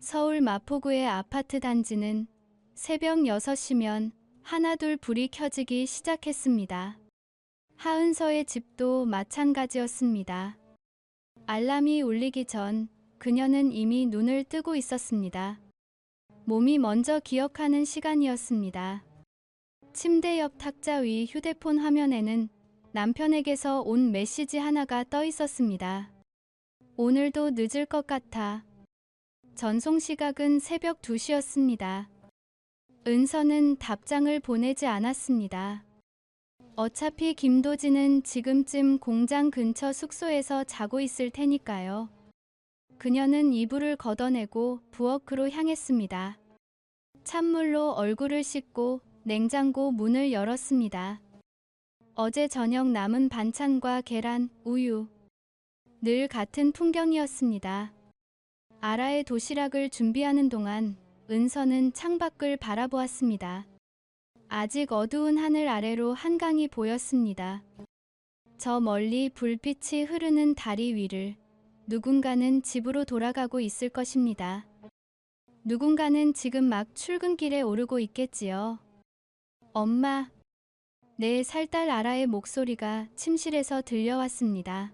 서울 마포구의 아파트 단지는 새벽 6시면 하나둘 불이 켜지기 시작했습니다. 하은서의 집도 마찬가지였습니다. 알람이 울리기 전 그녀는 이미 눈을 뜨고 있었습니다. 몸이 먼저 기억하는 시간이었습니다. 침대 옆 탁자 위 휴대폰 화면에는 남편에게서 온 메시지 하나가 떠 있었습니다. 오늘도 늦을 것 같아. 전송 시각은 새벽 2시였습니다. 은서는 답장을 보내지 않았습니다. 어차피 김도진은 지금쯤 공장 근처 숙소에서 자고 있을 테니까요. 그녀는 이불을 걷어내고 부엌으로 향했습니다. 찬물로 얼굴을 씻고 냉장고 문을 열었습니다. 어제 저녁 남은 반찬과 계란, 우유. 늘 같은 풍경이었습니다. 아라의 도시락을 준비하는 동안 은서는 창밖을 바라보았습니다. 아직 어두운 하늘 아래로 한강이 보였습니다. 저 멀리 불빛이 흐르는 다리 위를 누군가는 집으로 돌아가고 있을 것입니다. 누군가는 지금 막 출근길에 오르고 있겠지요. 엄마. 내 살딸 아라의 목소리가 침실에서 들려왔습니다.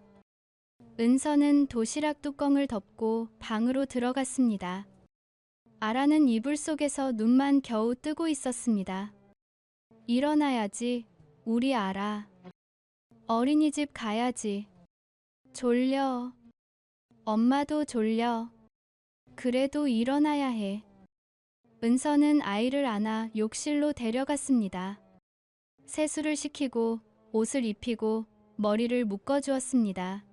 은서는 도시락 뚜껑을 덮고 방으로 들어갔습니다. 아라는 이불 속에서 눈만 겨우 뜨고 있었습니다. 일어나야지, 우리 아라. 어린이집 가야지. 졸려. 엄마도 졸려. 그래도 일어나야 해. 은서는 아이를 안아 욕실로 데려갔습니다. 세수를 시키고 옷을 입히고 머리를 묶어주었습니다.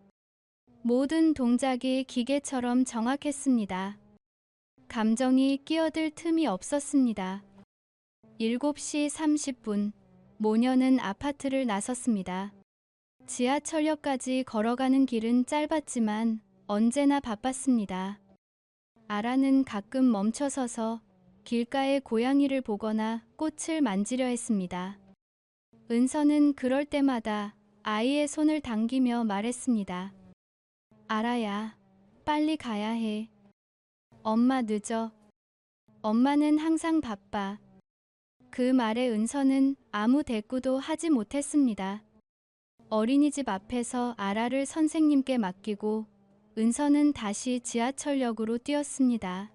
모든 동작이 기계처럼 정확했습니다. 감정이 끼어들 틈이 없었습니다. 7시 30분, 모녀는 아파트를 나섰습니다. 지하철역까지 걸어가는 길은 짧았지만 언제나 바빴습니다. 아라는 가끔 멈춰서서 길가의 고양이를 보거나 꽃을 만지려 했습니다. 은서는 그럴 때마다 아이의 손을 당기며 말했습니다. 아라야, 빨리 가야 해. 엄마 늦어. 엄마는 항상 바빠. 그 말에 은서는 아무 대꾸도 하지 못했습니다. 어린이집 앞에서 아라를 선생님께 맡기고 은서는 다시 지하철역으로 뛰었습니다.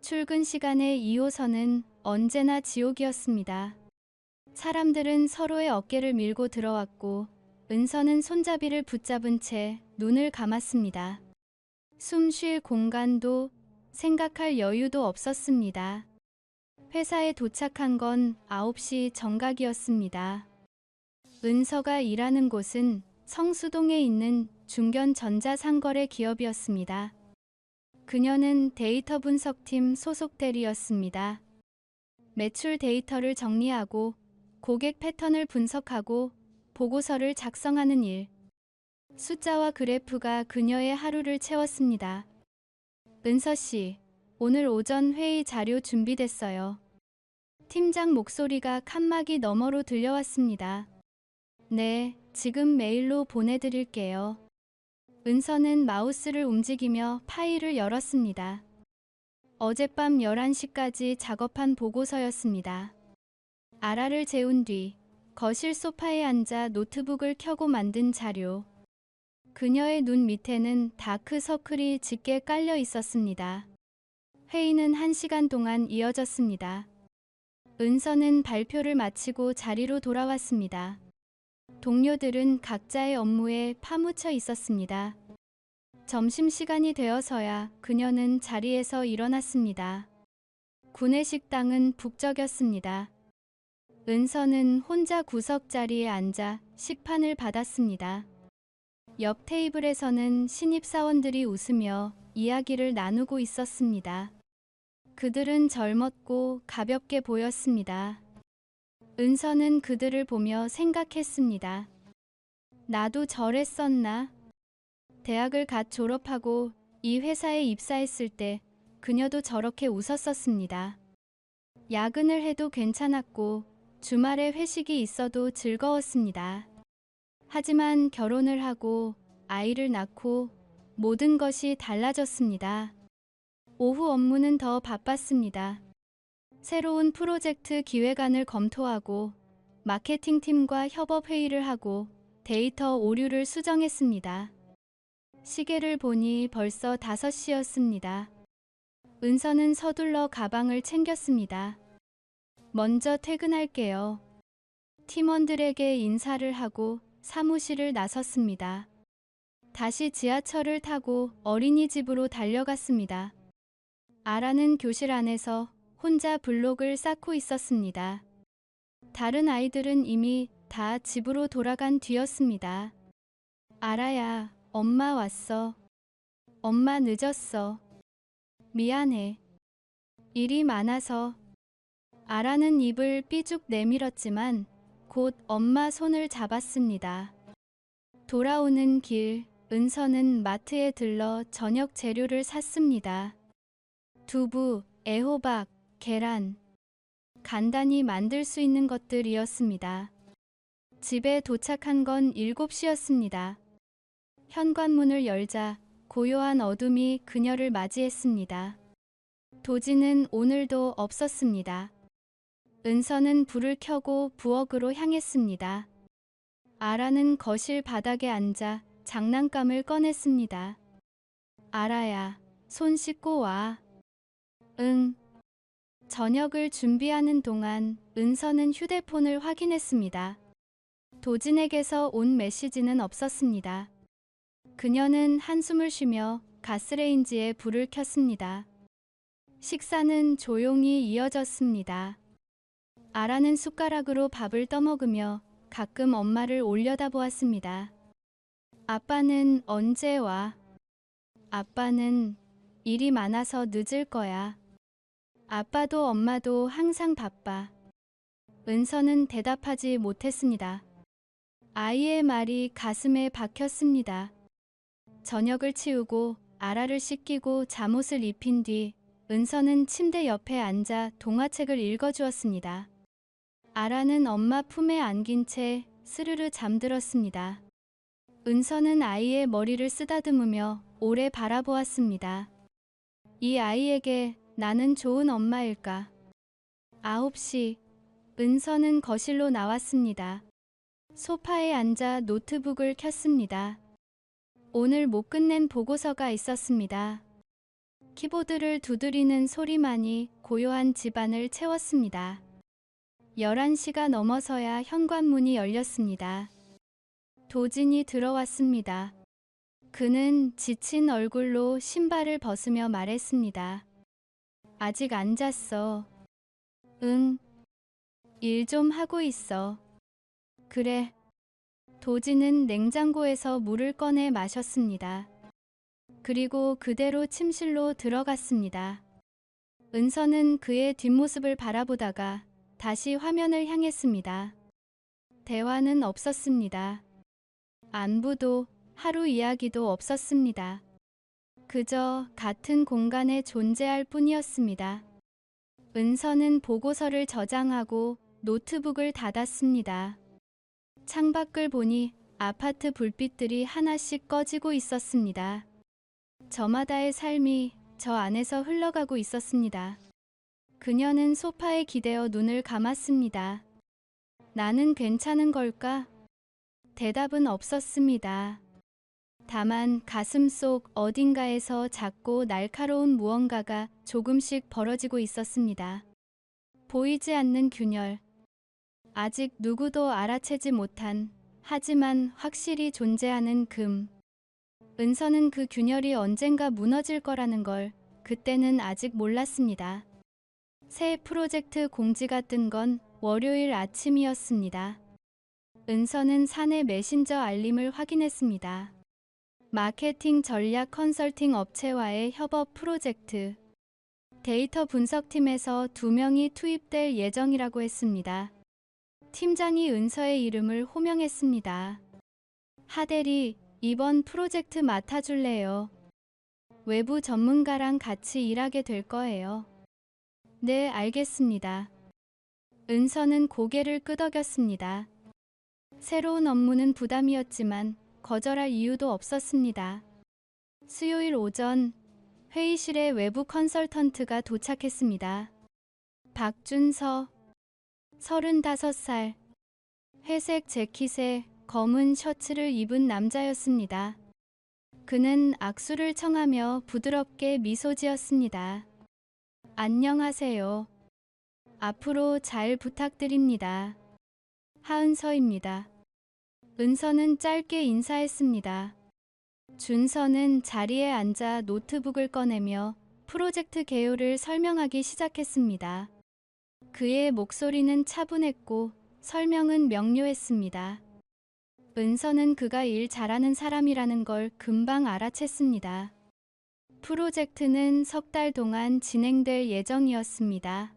출근 시간의 2호선은 언제나 지옥이었습니다. 사람들은 서로의 어깨를 밀고 들어왔고 은서는 손잡이를 붙잡은 채 눈을 감았습니다. 숨 쉴 공간도 생각할 여유도 없었습니다. 회사에 도착한 건 9시 정각이었습니다. 은서가 일하는 곳은 성수동에 있는 중견전자상거래 기업이었습니다. 그녀는 데이터 분석팀 소속 대리였습니다. 매출 데이터를 정리하고 고객 패턴을 분석하고 보고서를 작성하는 일. 숫자와 그래프가 그녀의 하루를 채웠습니다. 은서 씨, 오늘 오전 회의 자료 준비됐어요. 팀장 목소리가 칸막이 너머로 들려왔습니다. 네, 지금 메일로 보내드릴게요. 은서는 마우스를 움직이며 파일을 열었습니다. 어젯밤 11시까지 작업한 보고서였습니다. 아라를 재운 뒤 거실 소파에 앉아 노트북을 켜고 만든 자료. 그녀의 눈 밑에는 다크서클이 짙게 깔려 있었습니다. 회의는 1시간 동안 이어졌습니다. 은서는 발표를 마치고 자리로 돌아왔습니다. 동료들은 각자의 업무에 파묻혀 있었습니다. 점심시간이 되어서야 그녀는 자리에서 일어났습니다. 구내식당은 북적였습니다. 은서는 혼자 구석자리에 앉아 식판을 받았습니다. 옆 테이블에서는 신입사원들이 웃으며 이야기를 나누고 있었습니다. 그들은 젊었고 가볍게 보였습니다. 은서는 그들을 보며 생각했습니다. 나도 저랬었나? 대학을 갓 졸업하고 이 회사에 입사했을 때 그녀도 저렇게 웃었었습니다. 야근을 해도 괜찮았고 주말에 회식이 있어도 즐거웠습니다. 하지만 결혼을 하고 아이를 낳고 모든 것이 달라졌습니다. 오후 업무는 더 바빴습니다. 새로운 프로젝트 기획안을 검토하고 마케팅팀과 협업회의를 하고 데이터 오류를 수정했습니다. 시계를 보니 벌써 5시였습니다. 은서는 서둘러 가방을 챙겼습니다. 먼저 퇴근할게요. 팀원들에게 인사를 하고 사무실을 나섰습니다. 다시 지하철을 타고 어린이집으로 달려갔습니다. 아라는 교실 안에서 혼자 블록을 쌓고 있었습니다. 다른 아이들은 이미 다 집으로 돌아간 뒤였습니다. 아라야, 엄마 왔어. 엄마 늦었어. 미안해. 일이 많아서. 아라는 입을 삐죽 내밀었지만 곧 엄마 손을 잡았습니다. 돌아오는 길, 은서는 마트에 들러 저녁 재료를 샀습니다. 두부, 애호박, 계란. 간단히 만들 수 있는 것들이었습니다. 집에 도착한 건 7시였습니다. 현관문을 열자 고요한 어둠이 그녀를 맞이했습니다. 도지는 오늘도 없었습니다. 은서는 불을 켜고 부엌으로 향했습니다. 아라는 거실 바닥에 앉아 장난감을 꺼냈습니다. 아라야, 손 씻고 와. 응. 저녁을 준비하는 동안 은서는 휴대폰을 확인했습니다. 도진에게서 온 메시지는 없었습니다. 그녀는 한숨을 쉬며 가스레인지에 불을 켰습니다. 식사는 조용히 이어졌습니다. 아라는 숟가락으로 밥을 떠먹으며 가끔 엄마를 올려다보았습니다. 아빠는 언제 와? 아빠는 일이 많아서 늦을 거야. 아빠도 엄마도 항상 바빠. 은서는 대답하지 못했습니다. 아이의 말이 가슴에 박혔습니다. 저녁을 치우고 아라를 씻기고 잠옷을 입힌 뒤 은서는 침대 옆에 앉아 동화책을 읽어주었습니다. 아라는 엄마 품에 안긴 채 스르르 잠들었습니다. 은서는 아이의 머리를 쓰다듬으며 오래 바라보았습니다. 이 아이에게 나는 좋은 엄마일까? 9시, 은서는 거실로 나왔습니다. 소파에 앉아 노트북을 켰습니다. 오늘 못 끝낸 보고서가 있었습니다. 키보드를 두드리는 소리만이 고요한 집안을 채웠습니다. 11시가 넘어서야 현관문이 열렸습니다. 도진이 들어왔습니다. 그는 지친 얼굴로 신발을 벗으며 말했습니다. 아직 안 잤어. 응. 일 좀 하고 있어. 그래. 도진은 냉장고에서 물을 꺼내 마셨습니다. 그리고 그대로 침실로 들어갔습니다. 은서는 그의 뒷모습을 바라보다가 다시 화면을 향했습니다. 대화는 없었습니다. 안부도 하루 이야기도 없었습니다. 그저 같은 공간에 존재할 뿐이었습니다. 은서는 보고서를 저장하고 노트북을 닫았습니다. 창밖을 보니 아파트 불빛들이 하나씩 꺼지고 있었습니다. 저마다의 삶이 저 안에서 흘러가고 있었습니다. 그녀는 소파에 기대어 눈을 감았습니다. 나는 괜찮은 걸까? 대답은 없었습니다. 다만 가슴 속 어딘가에서 작고 날카로운 무언가가 조금씩 벌어지고 있었습니다. 보이지 않는 균열. 아직 누구도 알아채지 못한, 하지만 확실히 존재하는 금. 은서는 그 균열이 언젠가 무너질 거라는 걸 그때는 아직 몰랐습니다. 새 프로젝트 공지가 뜬 건 월요일 아침이었습니다. 은서는 사내 메신저 알림을 확인했습니다. 마케팅 전략 컨설팅 업체와의 협업 프로젝트. 데이터 분석팀에서 2명이 투입될 예정이라고 했습니다. 팀장이 은서의 이름을 호명했습니다. 하대리, 이번 프로젝트 맡아줄래요? 외부 전문가랑 같이 일하게 될 거예요. 네, 알겠습니다. 은서는 고개를 끄덕였습니다. 새로운 업무는 부담이었지만 거절할 이유도 없었습니다. 수요일 오전, 회의실에 외부 컨설턴트가 도착했습니다. 박준서, 35살, 회색 재킷에 검은 셔츠를 입은 남자였습니다. 그는 악수를 청하며 부드럽게 미소 지었습니다. 안녕하세요. 앞으로 잘 부탁드립니다. 하은서입니다. 은서는 짧게 인사했습니다. 준서는 자리에 앉아 노트북을 꺼내며 프로젝트 개요를 설명하기 시작했습니다. 그의 목소리는 차분했고 설명은 명료했습니다. 은서는 그가 일 잘하는 사람이라는 걸 금방 알아챘습니다. 프로젝트는 석 달 동안 진행될 예정이었습니다.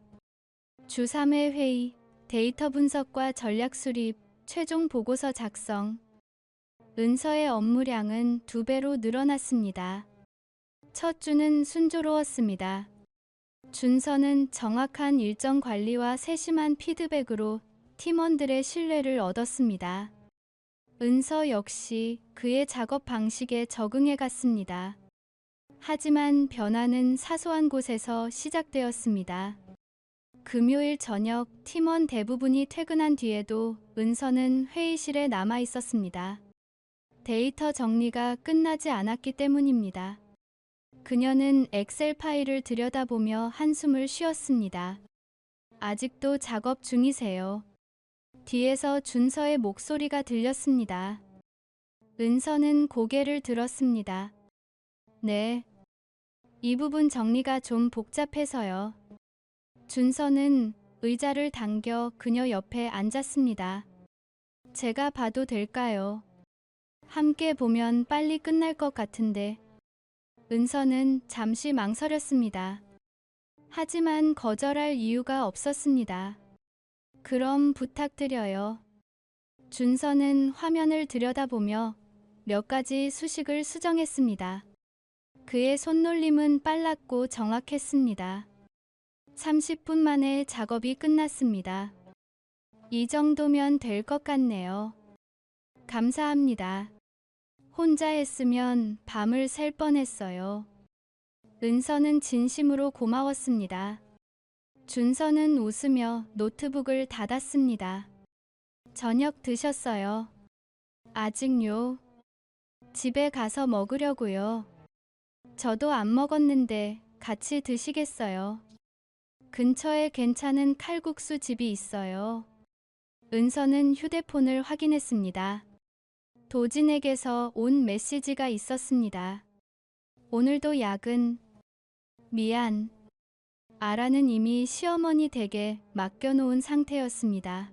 주 3회 회의, 데이터 분석과 전략 수립, 최종 보고서 작성. 은서의 업무량은 2배로 늘어났습니다. 첫 주는 순조로웠습니다. 준서는 정확한 일정 관리와 세심한 피드백으로 팀원들의 신뢰를 얻었습니다. 은서 역시 그의 작업 방식에 적응해 갔습니다. 하지만 변화는 사소한 곳에서 시작되었습니다. 금요일 저녁 팀원 대부분이 퇴근한 뒤에도 은서는 회의실에 남아 있었습니다. 데이터 정리가 끝나지 않았기 때문입니다. 그녀는 엑셀 파일을 들여다보며 한숨을 쉬었습니다. 아직도 작업 중이세요? 뒤에서 준서의 목소리가 들렸습니다. 은서는 고개를 들었습니다. 네. 이 부분 정리가 좀 복잡해서요. 준서는 의자를 당겨 그녀 옆에 앉았습니다. 제가 봐도 될까요? 함께 보면 빨리 끝날 것 같은데. 은서는 잠시 망설였습니다. 하지만 거절할 이유가 없었습니다. 그럼 부탁드려요. 준서는 화면을 들여다보며 몇 가지 수식을 수정했습니다. 그의 손놀림은 빨랐고 정확했습니다. 30분 만에 작업이 끝났습니다. 이 정도면 될 것 같네요. 감사합니다. 혼자 했으면 밤을 샐 뻔했어요. 은서는 진심으로 고마웠습니다. 준서는 웃으며 노트북을 닫았습니다. 저녁 드셨어요? 아직요. 집에 가서 먹으려고요. 저도 안 먹었는데 같이 드시겠어요? 근처에 괜찮은 칼국수 집이 있어요. 은서는 휴대폰을 확인했습니다. 도진에게서 온 메시지가 있었습니다. 오늘도 야근. 미안. 아라는 이미 시어머니 댁에 맡겨놓은 상태였습니다.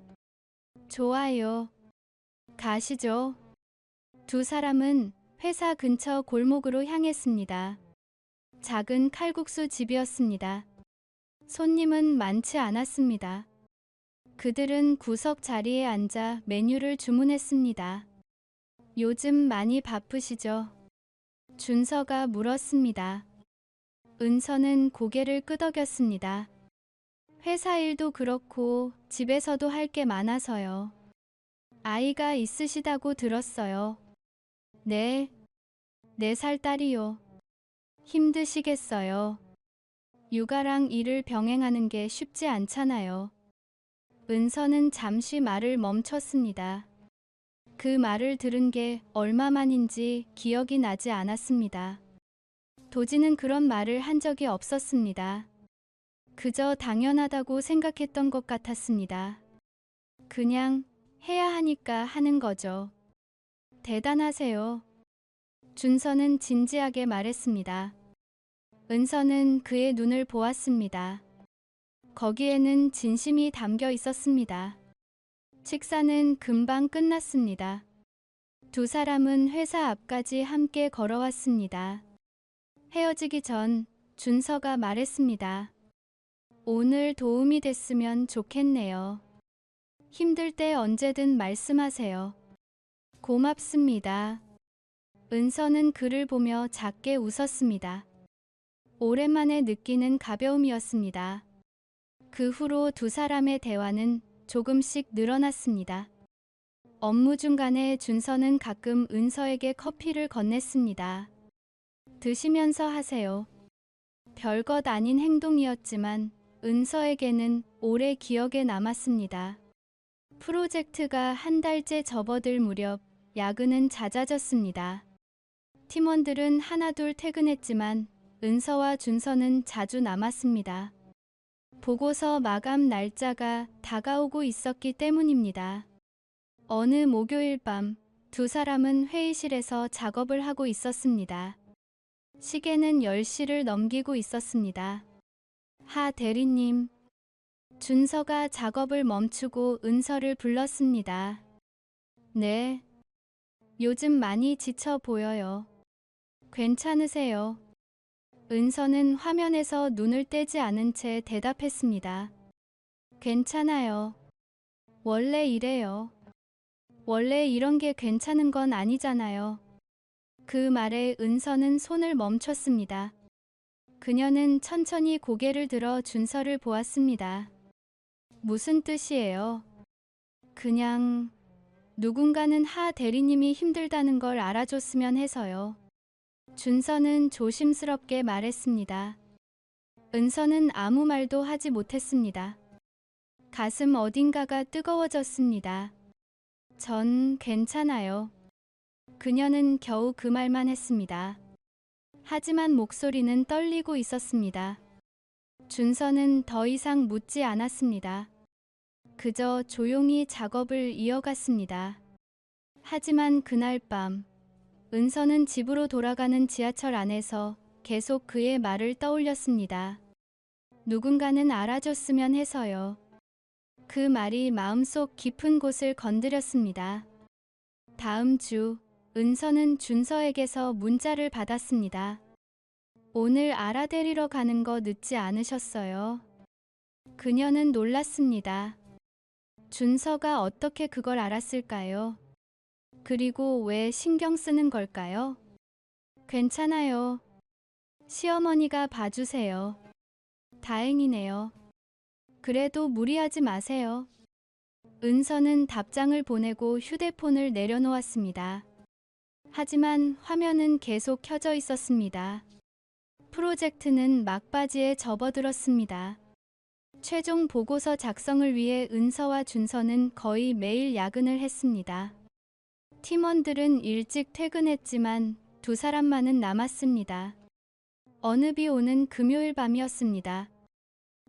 좋아요. 가시죠. 두 사람은 회사 근처 골목으로 향했습니다. 작은 칼국수 집이었습니다. 손님은 많지 않았습니다. 그들은 구석 자리에 앉아 메뉴를 주문했습니다. 요즘 많이 바쁘시죠? 준서가 물었습니다. 은서는 고개를 끄덕였습니다. 회사 일도 그렇고 집에서도 할 게 많아서요. 아이가 있으시다고 들었어요. 네, 4살 딸이요. 힘드시겠어요. 육아랑 일을 병행하는 게 쉽지 않잖아요. 은서는 잠시 말을 멈췄습니다. 그 말을 들은 게 얼마만인지 기억이 나지 않았습니다. 도지는 그런 말을 한 적이 없었습니다. 그저 당연하다고 생각했던 것 같았습니다. 그냥 해야 하니까 하는 거죠. 대단하세요. 준서는 진지하게 말했습니다. 은서는 그의 눈을 보았습니다. 거기에는 진심이 담겨 있었습니다. 식사는 금방 끝났습니다. 두 사람은 회사 앞까지 함께 걸어왔습니다. 헤어지기 전 준서가 말했습니다. 오늘 도움이 됐으면 좋겠네요. 힘들 때 언제든 말씀하세요. 고맙습니다. 은서는 그를 보며 작게 웃었습니다. 오랜만에 느끼는 가벼움이었습니다. 그 후로 두 사람의 대화는 조금씩 늘어났습니다. 업무 중간에 준서는 가끔 은서에게 커피를 건넸습니다. 드시면서 하세요. 별것 아닌 행동이었지만 은서에게는 오래 기억에 남았습니다. 프로젝트가 한 달째 접어들 무렵 야근은 잦아졌습니다. 팀원들은 하나둘 퇴근했지만 은서와 준서는 자주 남았습니다. 보고서 마감 날짜가 다가오고 있었기 때문입니다. 어느 목요일 밤 두 사람은 회의실에서 작업을 하고 있었습니다. 시계는 10시를 넘기고 있었습니다. 하 대리님, 준서가 작업을 멈추고 은서를 불렀습니다. 네, 요즘 많이 지쳐 보여요. 괜찮으세요? 은서는 화면에서 눈을 떼지 않은 채 대답했습니다. 괜찮아요. 원래 이래요. 원래 이런 게 괜찮은 건 아니잖아요. 그 말에 은서는 손을 멈췄습니다. 그녀는 천천히 고개를 들어 준서를 보았습니다. 무슨 뜻이에요? 그냥 누군가는 하 대리님이 힘들다는 걸 알아줬으면 해서요. 준서는 조심스럽게 말했습니다. 은서는 아무 말도 하지 못했습니다. 가슴 어딘가가 뜨거워졌습니다. 전 괜찮아요. 그녀는 겨우 그 말만 했습니다. 하지만 목소리는 떨리고 있었습니다. 준서는 더 이상 묻지 않았습니다. 그저 조용히 작업을 이어갔습니다. 하지만 그날 밤, 은서는 집으로 돌아가는 지하철 안에서 계속 그의 말을 떠올렸습니다. 누군가는 알아줬으면 해서요. 그 말이 마음속 깊은 곳을 건드렸습니다. 다음 주, 은서는 준서에게서 문자를 받았습니다. 오늘 알아데리러 가는 거 늦지 않으셨어요? 그녀는 놀랐습니다. 준서가 어떻게 그걸 알았을까요? 그리고 왜 신경 쓰는 걸까요? 괜찮아요. 시어머니가 봐주세요. 다행이네요. 그래도 무리하지 마세요. 은서는 답장을 보내고 휴대폰을 내려놓았습니다. 하지만 화면은 계속 켜져 있었습니다. 프로젝트는 막바지에 접어들었습니다. 최종 보고서 작성을 위해 은서와 준서는 거의 매일 야근을 했습니다. 팀원들은 일찍 퇴근했지만 두 사람만은 남았습니다. 어느 비 오는 금요일 밤이었습니다.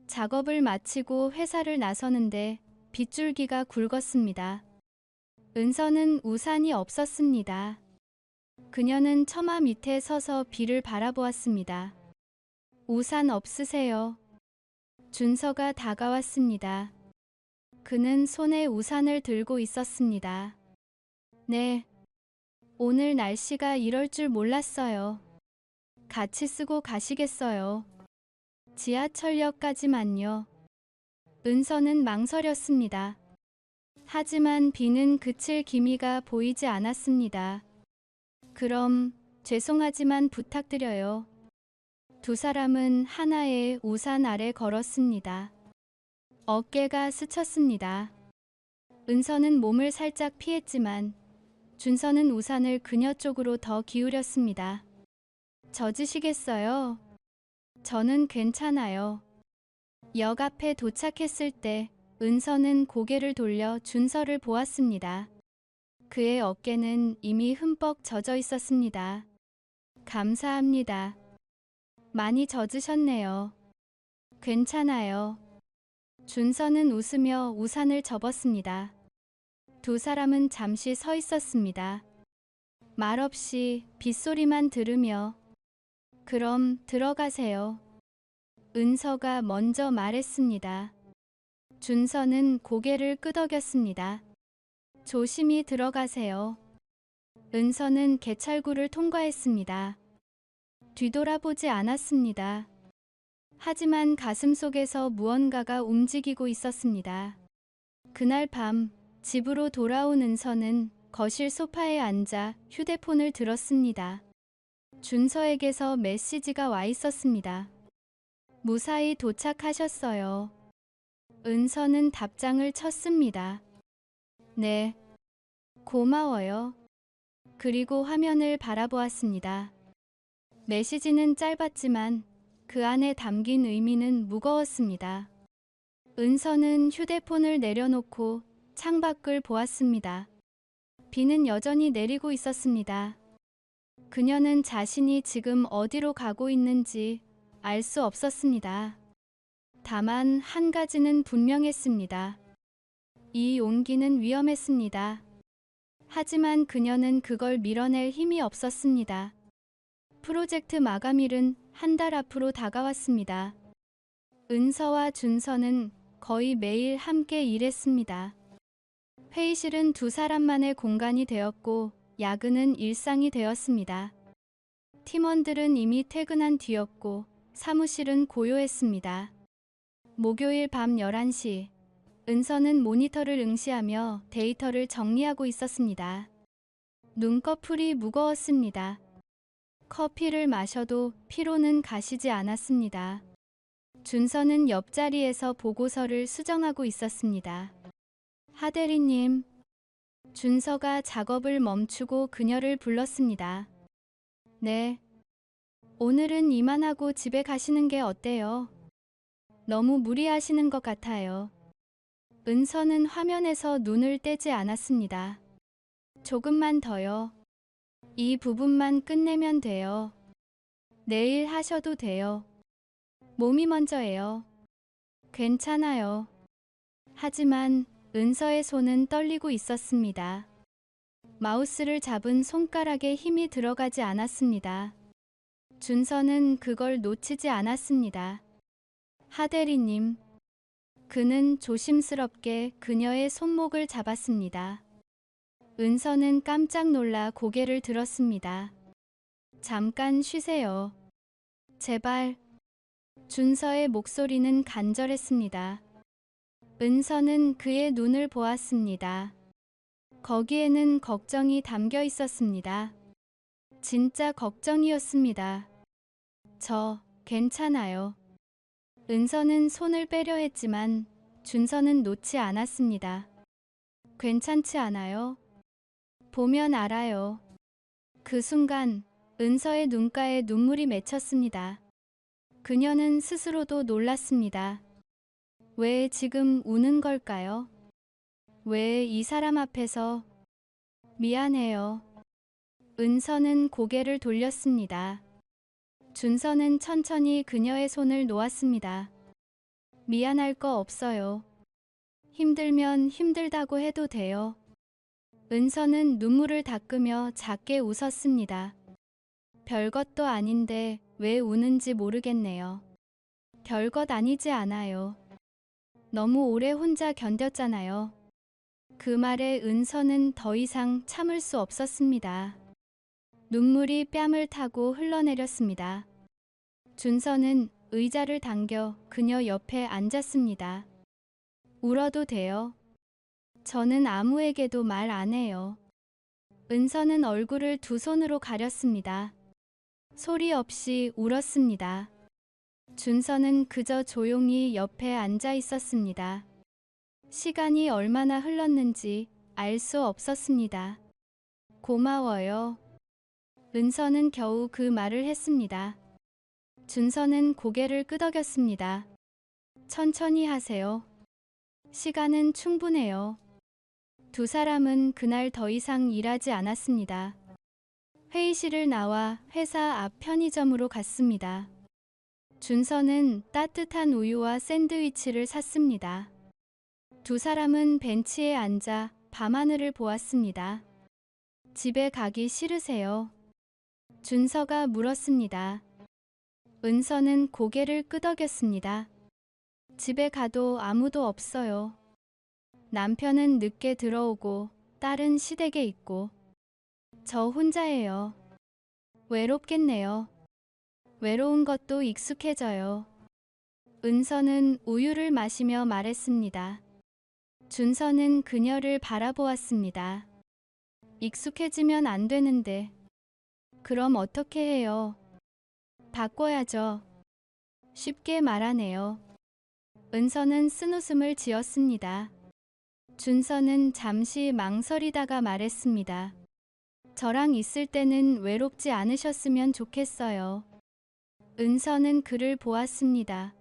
작업을 마치고 회사를 나서는데 빗줄기가 굵었습니다. 은서는 우산이 없었습니다. 그녀는 처마 밑에 서서 비를 바라보았습니다. 우산 없으세요? 준서가 다가왔습니다. 그는 손에 우산을 들고 있었습니다. 네, 오늘 날씨가 이럴 줄 몰랐어요. 같이 쓰고 가시겠어요? 지하철역까지만요. 은서는 망설였습니다. 하지만 비는 그칠 기미가 보이지 않았습니다. 그럼 죄송하지만 부탁드려요. 두 사람은 하나의 우산 아래 걸었습니다. 어깨가 스쳤습니다. 은서는 몸을 살짝 피했지만 준서는 우산을 그녀 쪽으로 더 기울였습니다. 젖으시겠어요? 저는 괜찮아요. 역 앞에 도착했을 때 은서는 고개를 돌려 준서를 보았습니다. 그의 어깨는 이미 흠뻑 젖어 있었습니다. 감사합니다. 많이 젖으셨네요. 괜찮아요. 준서는 웃으며 우산을 접었습니다. 두 사람은 잠시 서 있었습니다. 말없이 빗소리만 들으며 그럼 들어가세요. 은서가 먼저 말했습니다. 준서는 고개를 끄덕였습니다. 조심히 들어가세요. 은서는 개찰구를 통과했습니다. 뒤돌아보지 않았습니다. 하지만 가슴속에서 무언가가 움직이고 있었습니다. 그날 밤 집으로 돌아온 은서는 거실 소파에 앉아 휴대폰을 들었습니다. 준서에게서 메시지가 와 있었습니다. 무사히 도착하셨어요. 은서는 답장을 쳤습니다. 네, 고마워요. 그리고 화면을 바라보았습니다. 메시지는 짧았지만 그 안에 담긴 의미는 무거웠습니다. 은서는 휴대폰을 내려놓고 창밖을 보았습니다. 비는 여전히 내리고 있었습니다. 그녀는 자신이 지금 어디로 가고 있는지 알 수 없었습니다. 다만 한 가지는 분명했습니다. 이 온기는 위험했습니다. 하지만 그녀는 그걸 밀어낼 힘이 없었습니다. 프로젝트 마감일은 한 달 앞으로 다가왔습니다. 은서와 준서는 거의 매일 함께 일했습니다. 회의실은 두 사람만의 공간이 되었고 야근은 일상이 되었습니다. 팀원들은 이미 퇴근한 뒤였고 사무실은 고요했습니다. 목요일 밤 11시, 은서는 모니터를 응시하며 데이터를 정리하고 있었습니다. 눈꺼풀이 무거웠습니다. 커피를 마셔도 피로는 가시지 않았습니다. 준서는 옆자리에서 보고서를 수정하고 있었습니다. 하대리님, 준서가 작업을 멈추고 그녀를 불렀습니다. 네, 오늘은 이만하고 집에 가시는 게 어때요? 너무 무리하시는 것 같아요. 은서는 화면에서 눈을 떼지 않았습니다. 조금만 더요. 이 부분만 끝내면 돼요. 내일 하셔도 돼요. 몸이 먼저예요. 괜찮아요. 하지만 은서의 손은 떨리고 있었습니다. 마우스를 잡은 손가락에 힘이 들어가지 않았습니다. 준서는 그걸 놓치지 않았습니다. 하대리님. 그는 조심스럽게 그녀의 손목을 잡았습니다. 은서는 깜짝 놀라 고개를 들었습니다. 잠깐 쉬세요. 제발. 준서의 목소리는 간절했습니다. 은서는 그의 눈을 보았습니다. 거기에는 걱정이 담겨 있었습니다. 진짜 걱정이었습니다. 저 괜찮아요. 은서는 손을 빼려 했지만 준서는 놓지 않았습니다. 괜찮지 않아요? 보면 알아요. 그 순간 은서의 눈가에 눈물이 맺혔습니다. 그녀는 스스로도 놀랐습니다. 왜 지금 우는 걸까요? 왜 이 사람 앞에서? 미안해요. 은서는 고개를 돌렸습니다. 준서는 천천히 그녀의 손을 놓았습니다. 미안할 거 없어요. 힘들면 힘들다고 해도 돼요. 은서는 눈물을 닦으며 작게 웃었습니다. 별것도 아닌데 왜 우는지 모르겠네요. 별것 아니지 않아요. 너무 오래 혼자 견뎠잖아요. 그 말에 은서는 더 이상 참을 수 없었습니다. 눈물이 뺨을 타고 흘러내렸습니다. 준서는 의자를 당겨 그녀 옆에 앉았습니다. 울어도 돼요. 저는 아무에게도 말 안 해요. 은서는 얼굴을 두 손으로 가렸습니다. 소리 없이 울었습니다. 준서는 그저 조용히 옆에 앉아 있었습니다. 시간이 얼마나 흘렀는지 알 수 없었습니다. 고마워요. 은서는 겨우 그 말을 했습니다. 준서는 고개를 끄덕였습니다. 천천히 하세요. 시간은 충분해요. 두 사람은 그날 더 이상 일하지 않았습니다. 회의실을 나와 회사 앞 편의점으로 갔습니다. 준서는 따뜻한 우유와 샌드위치를 샀습니다. 두 사람은 벤치에 앉아 밤하늘을 보았습니다. 집에 가기 싫으세요? 준서가 물었습니다. 은서는 고개를 끄덕였습니다. 집에 가도 아무도 없어요. 남편은 늦게 들어오고 딸은 시댁에 있고 저 혼자예요. 외롭겠네요. 외로운 것도 익숙해져요. 은서는 우유를 마시며 말했습니다. 준서는 그녀를 바라보았습니다. 익숙해지면 안 되는데. 그럼 어떻게 해요? 바꿔야죠. 쉽게 말하네요. 은서는 쓴웃음을 지었습니다. 준서는 잠시 망설이다가 말했습니다. 저랑 있을 때는 외롭지 않으셨으면 좋겠어요. 은서는 그를 보았습니다.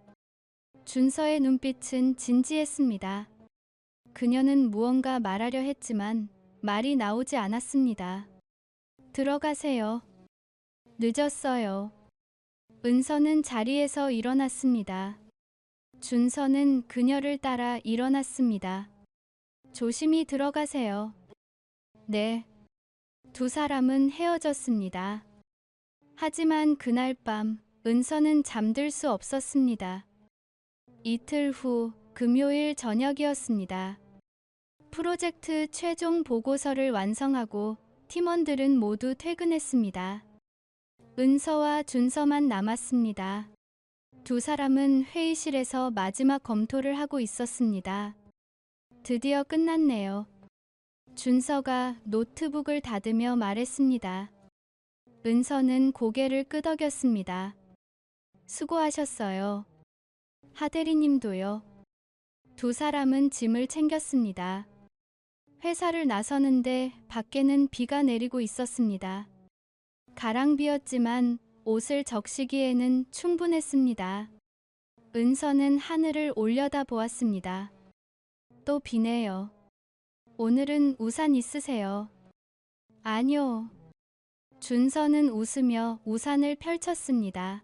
준서의 눈빛은 진지했습니다. 그녀는 무언가 말하려 했지만 말이 나오지 않았습니다. 들어가세요. 늦었어요. 은서는 자리에서 일어났습니다. 준서는 그녀를 따라 일어났습니다. 조심히 들어가세요. 네. 두 사람은 헤어졌습니다. 하지만 그날 밤 은서는 잠들 수 없었습니다. 이틀 후 금요일 저녁이었습니다. 프로젝트 최종 보고서를 완성하고 팀원들은 모두 퇴근했습니다. 은서와 준서만 남았습니다. 두 사람은 회의실에서 마지막 검토를 하고 있었습니다. 드디어 끝났네요. 준서가 노트북을 닫으며 말했습니다. 은서는 고개를 끄덕였습니다. 수고하셨어요. 하대리님도요. 두 사람은 짐을 챙겼습니다. 회사를 나서는데 밖에는 비가 내리고 있었습니다. 가랑비였지만 옷을 적시기에는 충분했습니다. 은서는 하늘을 올려다 보았습니다. 또 비네요. 오늘은 우산 있으세요? 아니요. 준서는 웃으며 우산을 펼쳤습니다.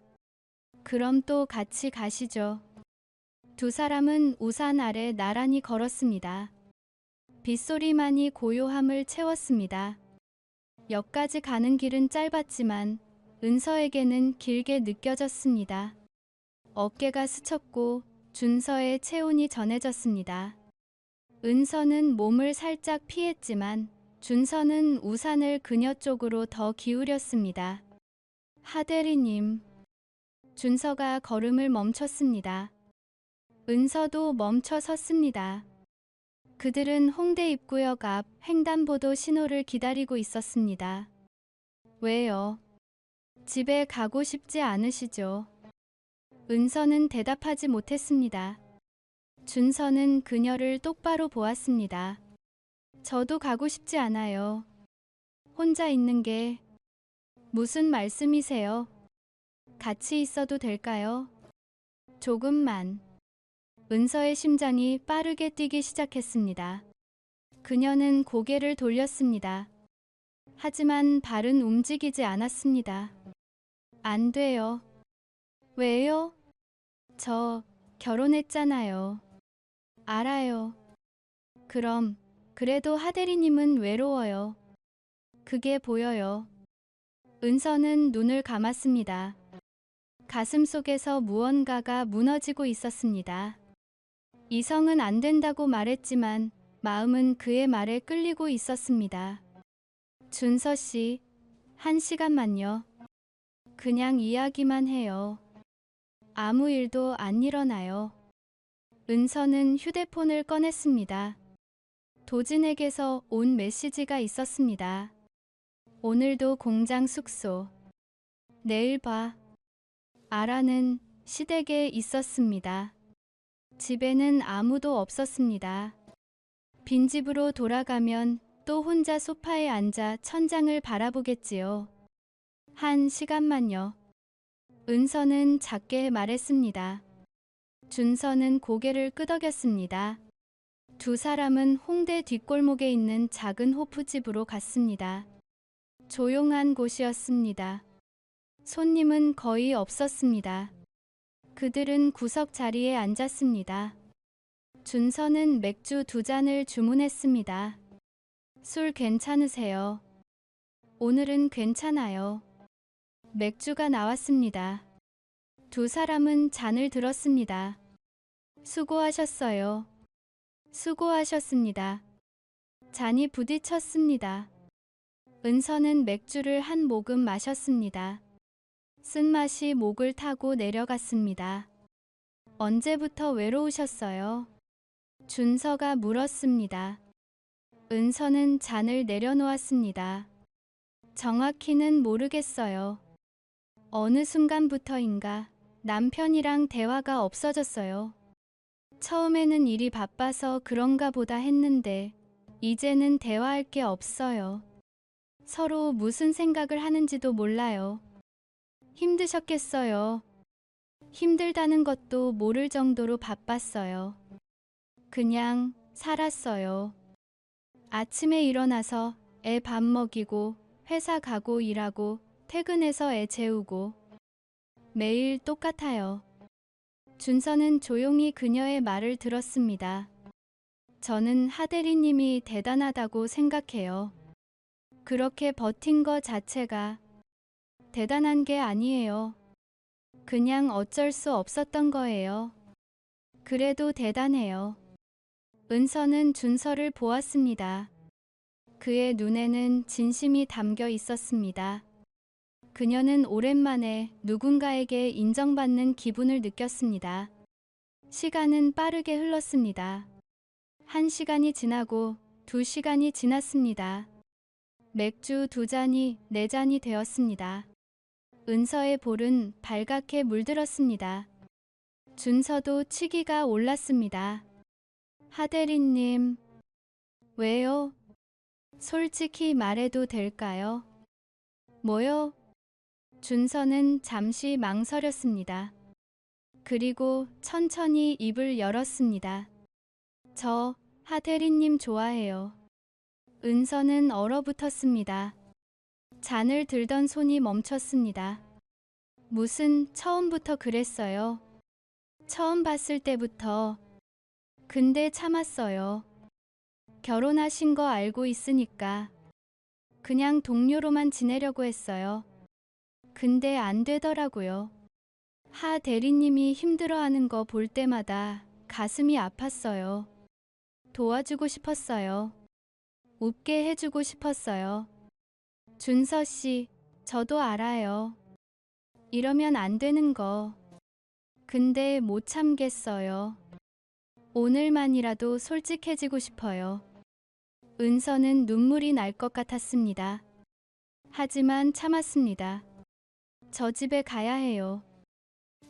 그럼 또 같이 가시죠. 두 사람은 우산 아래 나란히 걸었습니다. 빗소리만이 고요함을 채웠습니다. 역까지 가는 길은 짧았지만 은서에게는 길게 느껴졌습니다. 어깨가 스쳤고 준서의 체온이 전해졌습니다. 은서는 몸을 살짝 피했지만 준서는 우산을 그녀 쪽으로 더 기울였습니다. 하대리님. 준서가 걸음을 멈췄습니다. 은서도 멈춰 섰습니다. 그들은 홍대 입구역 앞 횡단보도 신호를 기다리고 있었습니다. 왜요? 집에 가고 싶지 않으시죠? 은서는 대답하지 못했습니다. 준서는 그녀를 똑바로 보았습니다. 저도 가고 싶지 않아요. 혼자 있는 게 무슨 말씀이세요? 같이 있어도 될까요? 조금만. 은서의 심장이 빠르게 뛰기 시작했습니다. 그녀는 고개를 돌렸습니다. 하지만 발은 움직이지 않았습니다. 안 돼요. 왜요? 저 결혼했잖아요. 알아요. 그럼 그래도 하대리님은 외로워요. 그게 보여요. 은서는 눈을 감았습니다. 가슴 속에서 무언가가 무너지고 있었습니다. 이성은 안 된다고 말했지만 마음은 그의 말에 끌리고 있었습니다. 준서 씨, 1시간만요. 그냥 이야기만 해요. 아무 일도 안 일어나요. 은서는 휴대폰을 꺼냈습니다. 도진에게서 온 메시지가 있었습니다. 오늘도 공장 숙소. 내일 봐. 아라는 시댁에 있었습니다. 집에는 아무도 없었습니다. 빈집으로 돌아가면 또 혼자 소파에 앉아 천장을 바라보겠지요. 1시간만요. 은서는 작게 말했습니다. 준서는 고개를 끄덕였습니다. 두 사람은 홍대 뒷골목에 있는 작은 호프집으로 갔습니다. 조용한 곳이었습니다. 손님은 거의 없었습니다. 그들은 구석 자리에 앉았습니다. 준서는 맥주 2잔을 주문했습니다. 술 괜찮으세요? 오늘은 괜찮아요. 맥주가 나왔습니다. 두 사람은 잔을 들었습니다. 수고하셨어요. 수고하셨습니다. 잔이 부딪혔습니다. 은서는 맥주를 한 모금 마셨습니다. 쓴맛이 목을 타고 내려갔습니다. 언제부터 외로우셨어요? 준서가 물었습니다. 은서는 잔을 내려놓았습니다. 정확히는 모르겠어요. 어느 순간부터인가 남편이랑 대화가 없어졌어요. 처음에는 일이 바빠서 그런가 보다 했는데 이제는 대화할 게 없어요. 서로 무슨 생각을 하는지도 몰라요. 힘드셨겠어요. 힘들다는 것도 모를 정도로 바빴어요. 그냥 살았어요. 아침에 일어나서 애 밥 먹이고 회사 가고 일하고 퇴근해서 애 재우고 매일 똑같아요. 준서는 조용히 그녀의 말을 들었습니다. 저는 하대리님이 대단하다고 생각해요. 그렇게 버틴 것 자체가 대단한 게 아니에요. 그냥 어쩔 수 없었던 거예요. 그래도 대단해요. 은서는 준서를 보았습니다. 그의 눈에는 진심이 담겨 있었습니다. 그녀는 오랜만에 누군가에게 인정받는 기분을 느꼈습니다. 시간은 빠르게 흘렀습니다. 1시간이 지나고 2시간이 지났습니다. 맥주 2잔이 4잔이 되었습니다. 은서의 볼은 발갛게 물들었습니다. 준서도 치기가 올랐습니다. 하대리님, 왜요? 솔직히 말해도 될까요? 뭐요? 준서는 잠시 망설였습니다. 그리고 천천히 입을 열었습니다. 저 하대리님 좋아해요. 은서는 얼어붙었습니다. 잔을 들던 손이 멈췄습니다. 무슨 처음부터 그랬어요? 처음 봤을 때부터. 근데 참았어요. 결혼하신 거 알고 있으니까. 그냥 동료로만 지내려고 했어요. 근데 안 되더라고요. 하 대리님이 힘들어하는 거 볼 때마다 가슴이 아팠어요. 도와주고 싶었어요. 웃게 해주고 싶었어요. 준서 씨, 저도 알아요. 이러면 안 되는 거. 근데 못 참겠어요. 오늘만이라도 솔직해지고 싶어요. 은서는 눈물이 날 것 같았습니다. 하지만 참았습니다. 저 집에 가야 해요.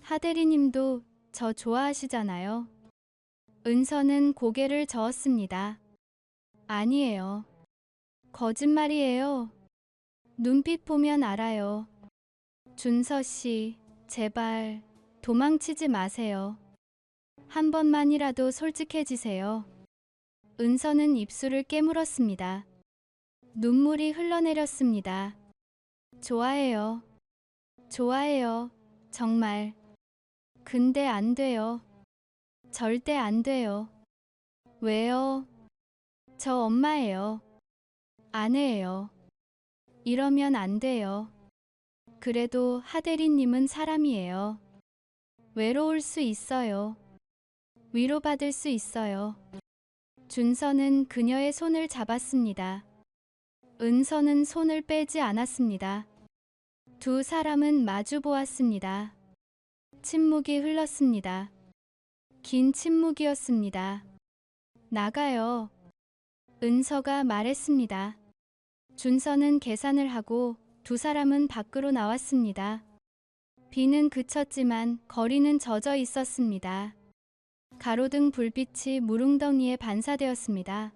하대리님도 저 좋아하시잖아요. 은서는 고개를 저었습니다. 아니에요. 거짓말이에요. 눈빛 보면 알아요. 준서 씨, 제발 도망치지 마세요. 한 번만이라도 솔직해지세요. 은서는 입술을 깨물었습니다. 눈물이 흘러내렸습니다. 좋아해요. 좋아해요. 정말. 근데 안 돼요. 절대 안 돼요. 왜요? 저 엄마예요. 아내예요. 이러면 안 돼요. 그래도 하대리님은 사람이에요. 외로울 수 있어요. 위로받을 수 있어요. 준서는 그녀의 손을 잡았습니다. 은서는 손을 빼지 않았습니다. 두 사람은 마주 보았습니다. 침묵이 흘렀습니다. 긴 침묵이었습니다. 나가요. 은서가 말했습니다. 준서는 계산을 하고 두 사람은 밖으로 나왔습니다. 비는 그쳤지만 거리는 젖어 있었습니다. 가로등 불빛이 무릉덩이에 반사되었습니다.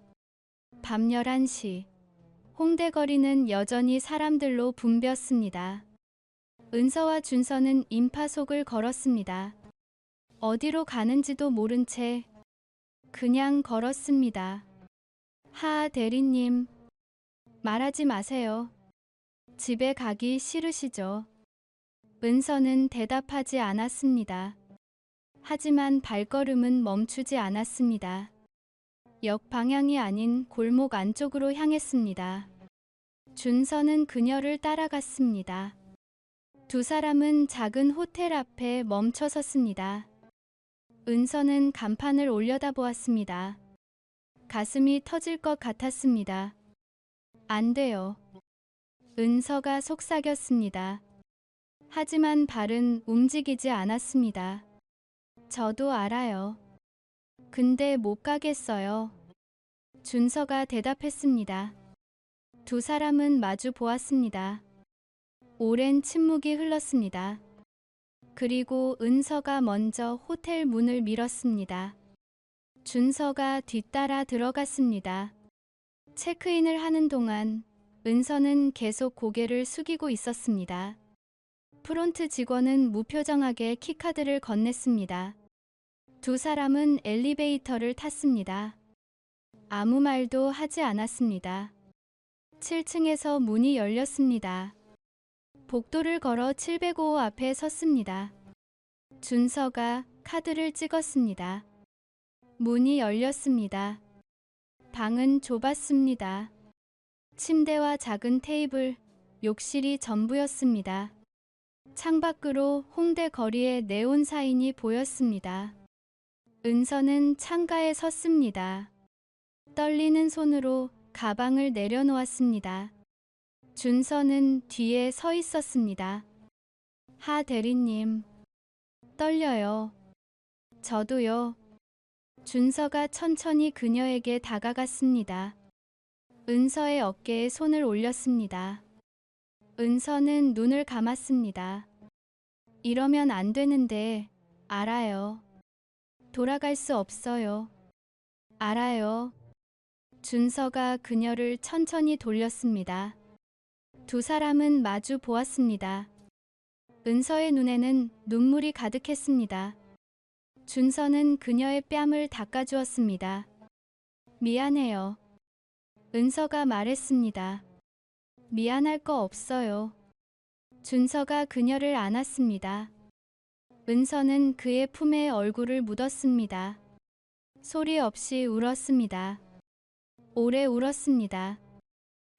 밤 11시. 홍대 거리는 여전히 사람들로 붐볐습니다. 은서와 준서는 임파속을 걸었습니다. 어디로 가는지도 모른 채 그냥 걸었습니다. 하 대리님, 말하지 마세요. 집에 가기 싫으시죠? 은서는 대답하지 않았습니다. 하지만 발걸음은 멈추지 않았습니다. 역 방향이 아닌 골목 안쪽으로 향했습니다. 준서는 그녀를 따라갔습니다. 두 사람은 작은 호텔 앞에 멈춰 섰습니다. 은서는 간판을 올려다보았습니다. 가슴이 터질 것 같았습니다. 안 돼요. 은서가 속삭였습니다. 하지만 발은 움직이지 않았습니다. 저도 알아요. 근데 못 가겠어요. 준서가 대답했습니다. 두 사람은 마주 보았습니다. 오랜 침묵이 흘렀습니다. 그리고 은서가 먼저 호텔 문을 밀었습니다. 준서가 뒤따라 들어갔습니다. 체크인을 하는 동안 은서는 계속 고개를 숙이고 있었습니다. 프론트 직원은 무표정하게 키카드를 건넸습니다. 두 사람은 엘리베이터를 탔습니다. 아무 말도 하지 않았습니다. 7층에서 문이 열렸습니다. 복도를 걸어 705 앞에 섰습니다. 준서가 카드를 찍었습니다. 문이 열렸습니다. 방은 좁았습니다. 침대와 작은 테이블, 욕실이 전부였습니다. 창밖으로 홍대 거리의 네온 사인이 보였습니다. 은서는 창가에 섰습니다. 떨리는 손으로 가방을 내려놓았습니다. 준서는 뒤에 서 있었습니다. 하 대리님, 떨려요. 저도요. 준서가 천천히 그녀에게 다가갔습니다. 은서의 어깨에 손을 올렸습니다. 은서는 눈을 감았습니다. 이러면 안 되는데, 알아요. 돌아갈 수 없어요. 알아요. 준서가 그녀를 천천히 돌렸습니다. 두 사람은 마주 보았습니다. 은서의 눈에는 눈물이 가득했습니다. 준서는 그녀의 뺨을 닦아주었습니다. 미안해요. 은서가 말했습니다. 미안할 거 없어요. 준서가 그녀를 안았습니다. 은서는 그의 품에 얼굴을 묻었습니다. 소리 없이 울었습니다. 오래 울었습니다.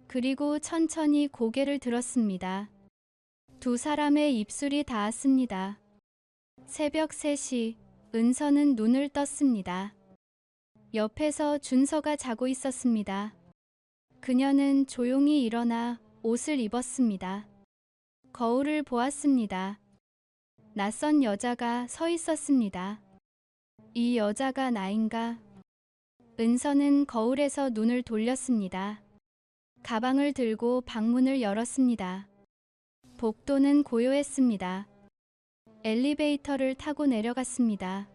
그리고 천천히 고개를 들었습니다. 두 사람의 입술이 닿았습니다. 새벽 3시, 은서는 눈을 떴습니다. 옆에서 준서가 자고 있었습니다. 그녀는 조용히 일어나 옷을 입었습니다. 거울을 보았습니다. 낯선 여자가 서 있었습니다. 이 여자가 나인가? 은서는 거울에서 눈을 돌렸습니다. 가방을 들고 방문을 열었습니다. 복도는 고요했습니다. 엘리베이터를 타고 내려갔습니다.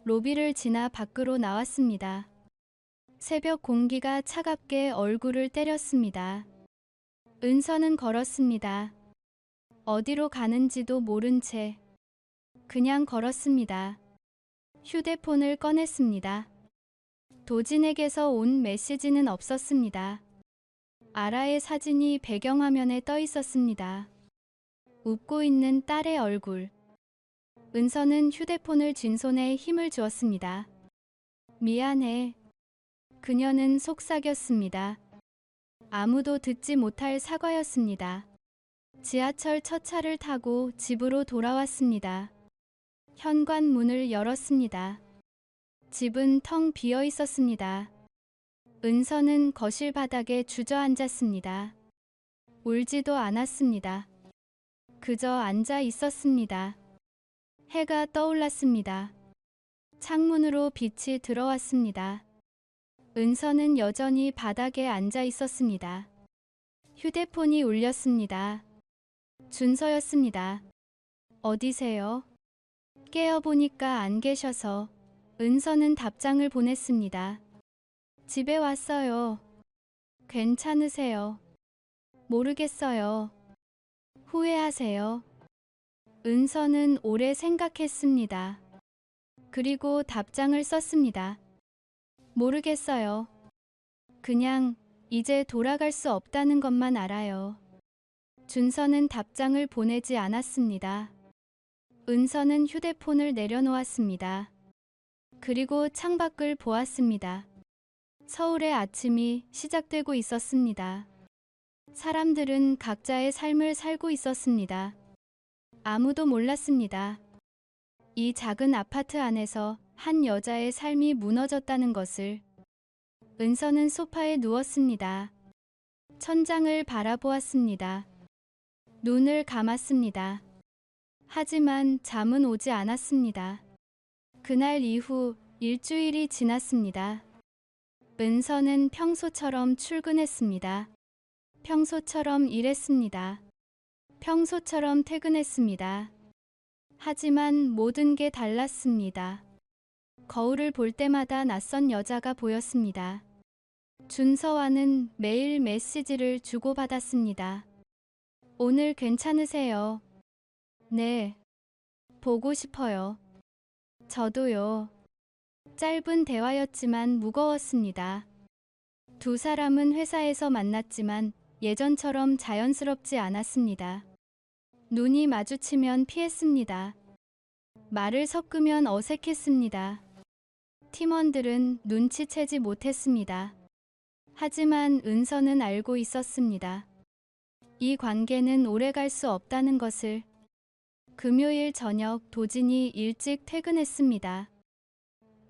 로비를 지나 밖으로 나왔습니다. 새벽 공기가 차갑게 얼굴을 때렸습니다. 은서는 걸었습니다. 어디로 가는지도 모른 채 그냥 걸었습니다. 휴대폰을 꺼냈습니다. 도진에게서 온 메시지는 없었습니다. 아라의 사진이 배경화면에 떠 있었습니다. 웃고 있는 딸의 얼굴. 은서는 휴대폰을 쥔 손에 힘을 주었습니다. 미안해. 그녀는 속삭였습니다. 아무도 듣지 못할 사과였습니다. 지하철 첫 차를 타고 집으로 돌아왔습니다. 현관문을 열었습니다. 집은 텅 비어 있었습니다. 은서는 거실 바닥에 주저앉았습니다. 울지도 않았습니다. 그저 앉아 있었습니다. 해가 떠올랐습니다. 창문으로 빛이 들어왔습니다. 은서는 여전히 바닥에 앉아 있었습니다. 휴대폰이 울렸습니다. 준서였습니다. 어디세요? 깨어보니까 안 계셔서 은서는 답장을 보냈습니다. 집에 왔어요. 괜찮으세요? 모르겠어요. 후회하세요? 은서는 오래 생각했습니다. 그리고 답장을 썼습니다. 모르겠어요. 그냥 이제 돌아갈 수 없다는 것만 알아요. 준서는 답장을 보내지 않았습니다. 은서는 휴대폰을 내려놓았습니다. 그리고 창밖을 보았습니다. 서울의 아침이 시작되고 있었습니다. 사람들은 각자의 삶을 살고 있었습니다. 아무도 몰랐습니다. 이 작은 아파트 안에서 한 여자의 삶이 무너졌다는 것을. 은서는 소파에 누웠습니다. 천장을 바라보았습니다. 눈을 감았습니다. 하지만 잠은 오지 않았습니다. 그날 이후 일주일이 지났습니다. 은서는 평소처럼 출근했습니다. 평소처럼 일했습니다. 평소처럼 퇴근했습니다. 하지만 모든 게 달랐습니다. 거울을 볼 때마다 낯선 여자가 보였습니다. 준서와는 매일 메시지를 주고받았습니다. 오늘 괜찮으세요? 네, 보고 싶어요. 저도요. 짧은 대화였지만 무거웠습니다. 두 사람은 회사에서 만났지만 예전처럼 자연스럽지 않았습니다. 눈이 마주치면 피했습니다. 말을 섞으면 어색했습니다. 팀원들은 눈치채지 못했습니다. 하지만 은서는 알고 있었습니다. 이 관계는 오래갈 수 없다는 것을. 금요일 저녁 도진이 일찍 퇴근했습니다.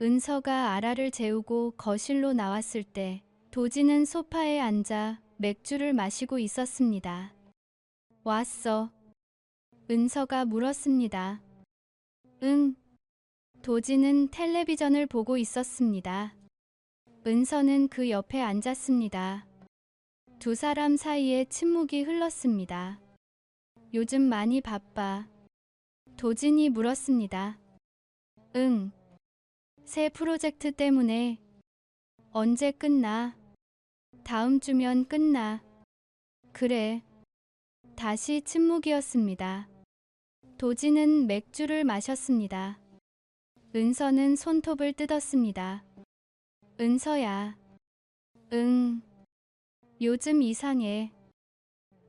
은서가 아라를 재우고 거실로 나왔을 때 도진은 소파에 앉아 맥주를 마시고 있었습니다. 왔어. 은서가 물었습니다. 응. 도진은 텔레비전을 보고 있었습니다. 은서는 그 옆에 앉았습니다. 두 사람 사이에 침묵이 흘렀습니다. 요즘 많이 바빠. 도진이 물었습니다. 응. 새 프로젝트 때문에. 언제 끝나? 다음 주면 끝나. 그래. 다시 침묵이었습니다. 도진은 맥주를 마셨습니다. 은서는 손톱을 뜯었습니다. 은서야. 응. 요즘 이상해.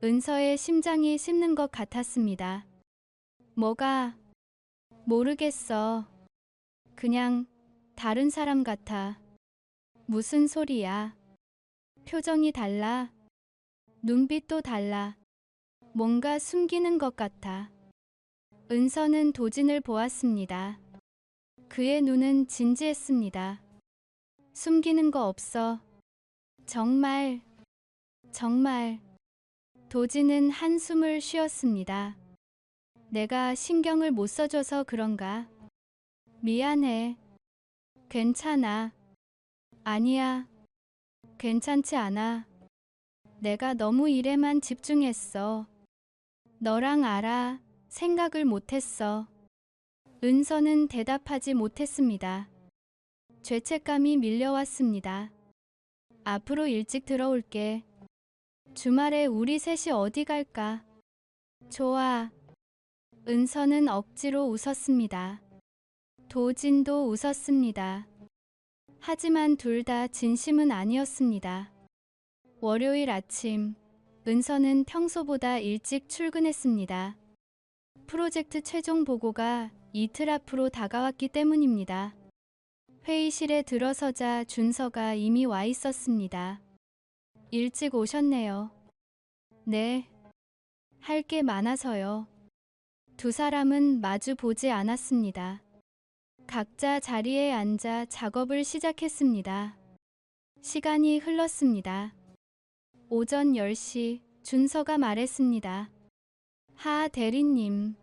은서의 심장이 씹는 것 같았습니다. 뭐가? 모르겠어. 그냥 다른 사람 같아. 무슨 소리야? 표정이 달라. 눈빛도 달라. 뭔가 숨기는 것 같아. 은서는 도진을 보았습니다. 그의 눈은 진지했습니다. 숨기는 거 없어. 정말, 정말. 도진은 한숨을 쉬었습니다. 내가 신경을 못 써줘서 그런가? 미안해. 괜찮아. 아니야. 괜찮지 않아. 내가 너무 일에만 집중했어. 너랑 알아. 생각을 못했어. 은서는 대답하지 못했습니다. 죄책감이 밀려왔습니다. 앞으로 일찍 들어올게. 주말에 우리 셋이 어디 갈까? 좋아. 은서는 억지로 웃었습니다. 도진도 웃었습니다. 하지만 둘 다 진심은 아니었습니다. 월요일 아침, 은서는 평소보다 일찍 출근했습니다. 프로젝트 최종 보고가 이틀 앞으로 다가왔기 때문입니다. 회의실에 들어서자 준서가 이미 와 있었습니다. 일찍 오셨네요. 네. 할 게 많아서요. 두 사람은 마주 보지 않았습니다. 각자 자리에 앉아 작업을 시작했습니다. 시간이 흘렀습니다. 오전 10시 준서가 말했습니다. 하 대리님.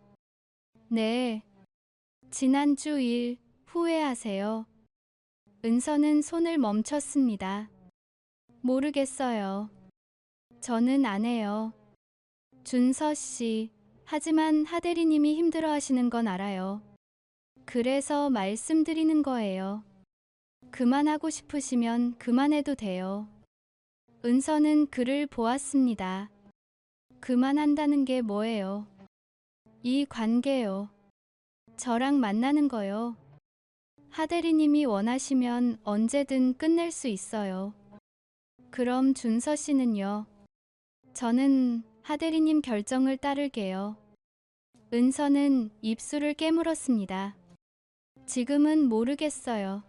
네. 지난주 일 후회하세요. 은서는 손을 멈췄습니다. 모르겠어요. 저는 안 해요. 준서 씨. 하지만 하 대리님이 힘들어하시는 건 알아요. 그래서 말씀드리는 거예요. 그만하고 싶으시면 그만해도 돼요. 은서는 그를 보았습니다. 그만한다는 게 뭐예요? 이 관계요. 저랑 만나는 거요. 하대리님이 원하시면 언제든 끝낼 수 있어요. 그럼 준서 씨는요? 저는 하대리님 결정을 따를게요. 은서는 입술을 깨물었습니다. 지금은 모르겠어요.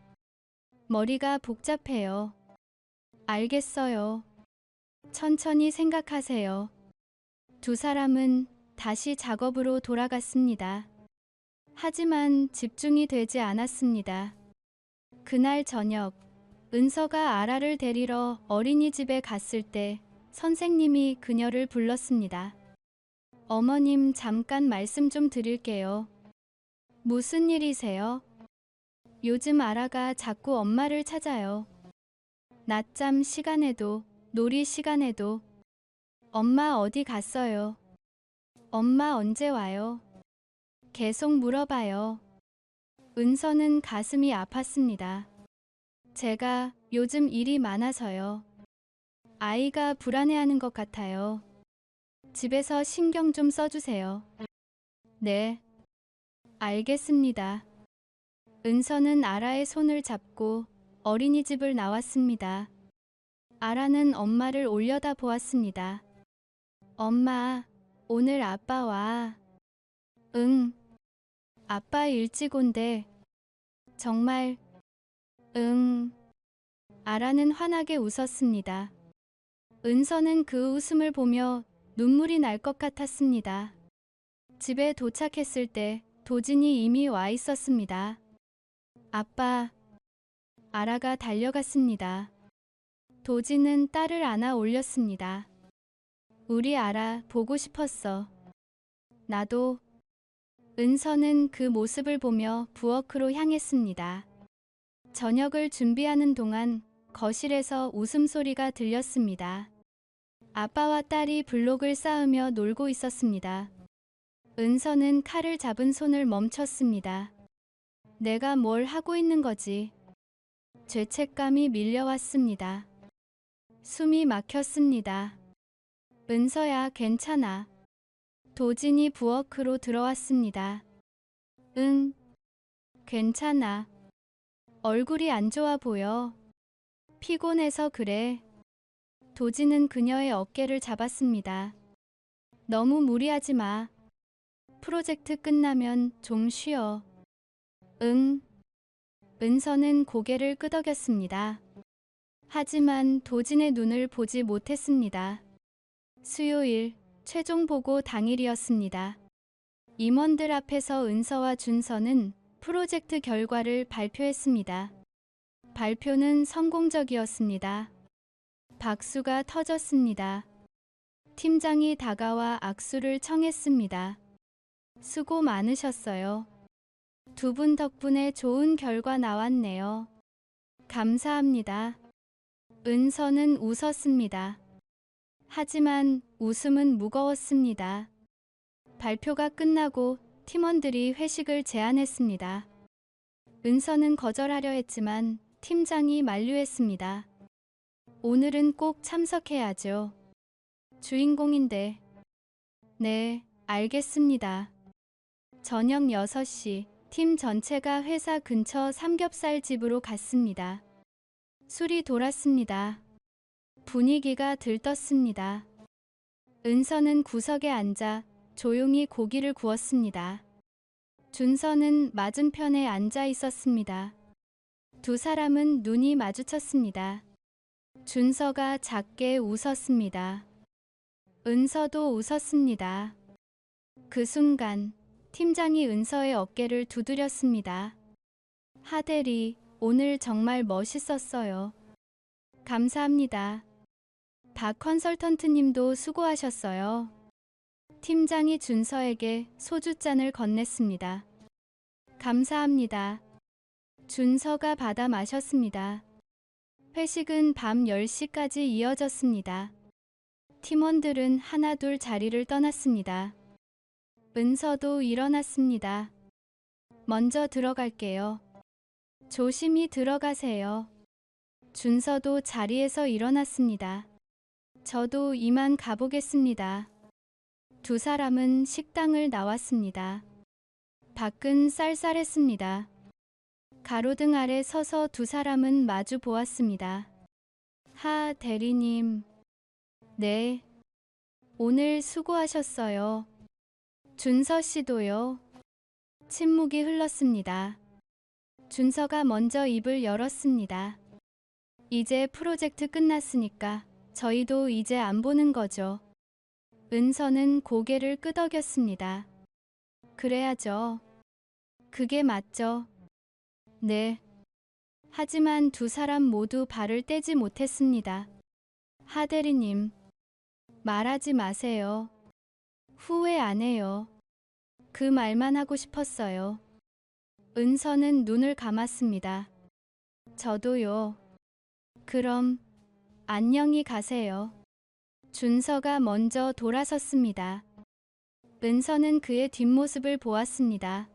머리가 복잡해요. 알겠어요. 천천히 생각하세요. 두 사람은 다시 작업으로 돌아갔습니다. 하지만 집중이 되지 않았습니다. 그날 저녁, 은서가 아라를 데리러 어린이집에 갔을 때 선생님이 그녀를 불렀습니다. 어머님, 잠깐 말씀 좀 드릴게요. 무슨 일이세요? 요즘 아라가 자꾸 엄마를 찾아요. 낮잠 시간에도, 놀이 시간에도. 엄마 어디 갔어요? 엄마 언제 와요? 계속 물어봐요. 은서는 가슴이 아팠습니다. 제가 요즘 일이 많아서요. 아이가 불안해하는 것 같아요. 집에서 신경 좀 써주세요. 네, 알겠습니다. 은서는 아라의 손을 잡고 어린이집을 나왔습니다. 아라는 엄마를 올려다 보았습니다. 엄마, 오늘 아빠 와. 응, 아빠 일찍 온대. 정말, 응. 아라는 환하게 웃었습니다. 은서는 그 웃음을 보며 눈물이 날 것 같았습니다. 집에 도착했을 때 도진이 이미 와 있었습니다. 아빠, 아라가 달려갔습니다. 도진은 딸을 안아 올렸습니다. 우리 아라 보고 싶었어. 나도. 은서는 그 모습을 보며 부엌으로 향했습니다. 저녁을 준비하는 동안 거실에서 웃음소리가 들렸습니다. 아빠와 딸이 블록을 쌓으며 놀고 있었습니다. 은서는 칼을 잡은 손을 멈췄습니다. 내가 뭘 하고 있는 거지? 죄책감이 밀려왔습니다. 숨이 막혔습니다. 은서야, 괜찮아. 도진이 부엌으로 들어왔습니다. 응, 괜찮아. 얼굴이 안 좋아 보여. 피곤해서 그래. 도진은 그녀의 어깨를 잡았습니다. 너무 무리하지 마. 프로젝트 끝나면 좀 쉬어. 응. 은서는 고개를 끄덕였습니다. 하지만 도진의 눈을 보지 못했습니다. 수요일, 최종 보고 당일이었습니다. 임원들 앞에서 은서와 준서는 프로젝트 결과를 발표했습니다. 발표는 성공적이었습니다. 박수가 터졌습니다. 팀장이 다가와 악수를 청했습니다. 수고 많으셨어요. 두 분 덕분에 좋은 결과 나왔네요. 감사합니다. 은서는 웃었습니다. 하지만 웃음은 무거웠습니다. 발표가 끝나고 팀원들이 회식을 제안했습니다. 은서는 거절하려 했지만 팀장이 만류했습니다. 오늘은 꼭 참석해야죠. 주인공인데. 네, 알겠습니다. 저녁 6시, 팀 전체가 회사 근처 삼겹살 집으로 갔습니다. 술이 돌았습니다. 분위기가 들떴습니다. 은서는 구석에 앉아 조용히 고기를 구웠습니다. 준서는 맞은편에 앉아 있었습니다. 두 사람은 눈이 마주쳤습니다. 준서가 작게 웃었습니다. 은서도 웃었습니다. 그 순간 팀장이 은서의 어깨를 두드렸습니다. 하대리, 오늘 정말 멋있었어요. 감사합니다. 박 컨설턴트님도 수고하셨어요. 팀장이 준서에게 소주잔을 건넸습니다. 감사합니다. 준서가 받아 마셨습니다. 회식은 밤 10시까지 이어졌습니다. 팀원들은 하나둘 자리를 떠났습니다. 은서도 일어났습니다. 먼저 들어갈게요. 조심히 들어가세요. 준서도 자리에서 일어났습니다. 저도 이만 가보겠습니다. 두 사람은 식당을 나왔습니다. 밖은 쌀쌀했습니다. 가로등 아래 서서 두 사람은 마주 보았습니다. 하, 대리님. 네. 오늘 수고하셨어요. 준서 씨도요. 침묵이 흘렀습니다. 준서가 먼저 입을 열었습니다. 이제 프로젝트 끝났으니까 저희도 이제 안 보는 거죠. 은서는 고개를 끄덕였습니다. 그래야죠. 그게 맞죠. 네. 하지만 두 사람 모두 발을 떼지 못했습니다. 하대리님, 말하지 마세요. 후회 안 해요. 그 말만 하고 싶었어요. 은서는 눈을 감았습니다. 저도요. 그럼 안녕히 가세요. 준서가 먼저 돌아섰습니다. 은서는 그의 뒷모습을 보았습니다.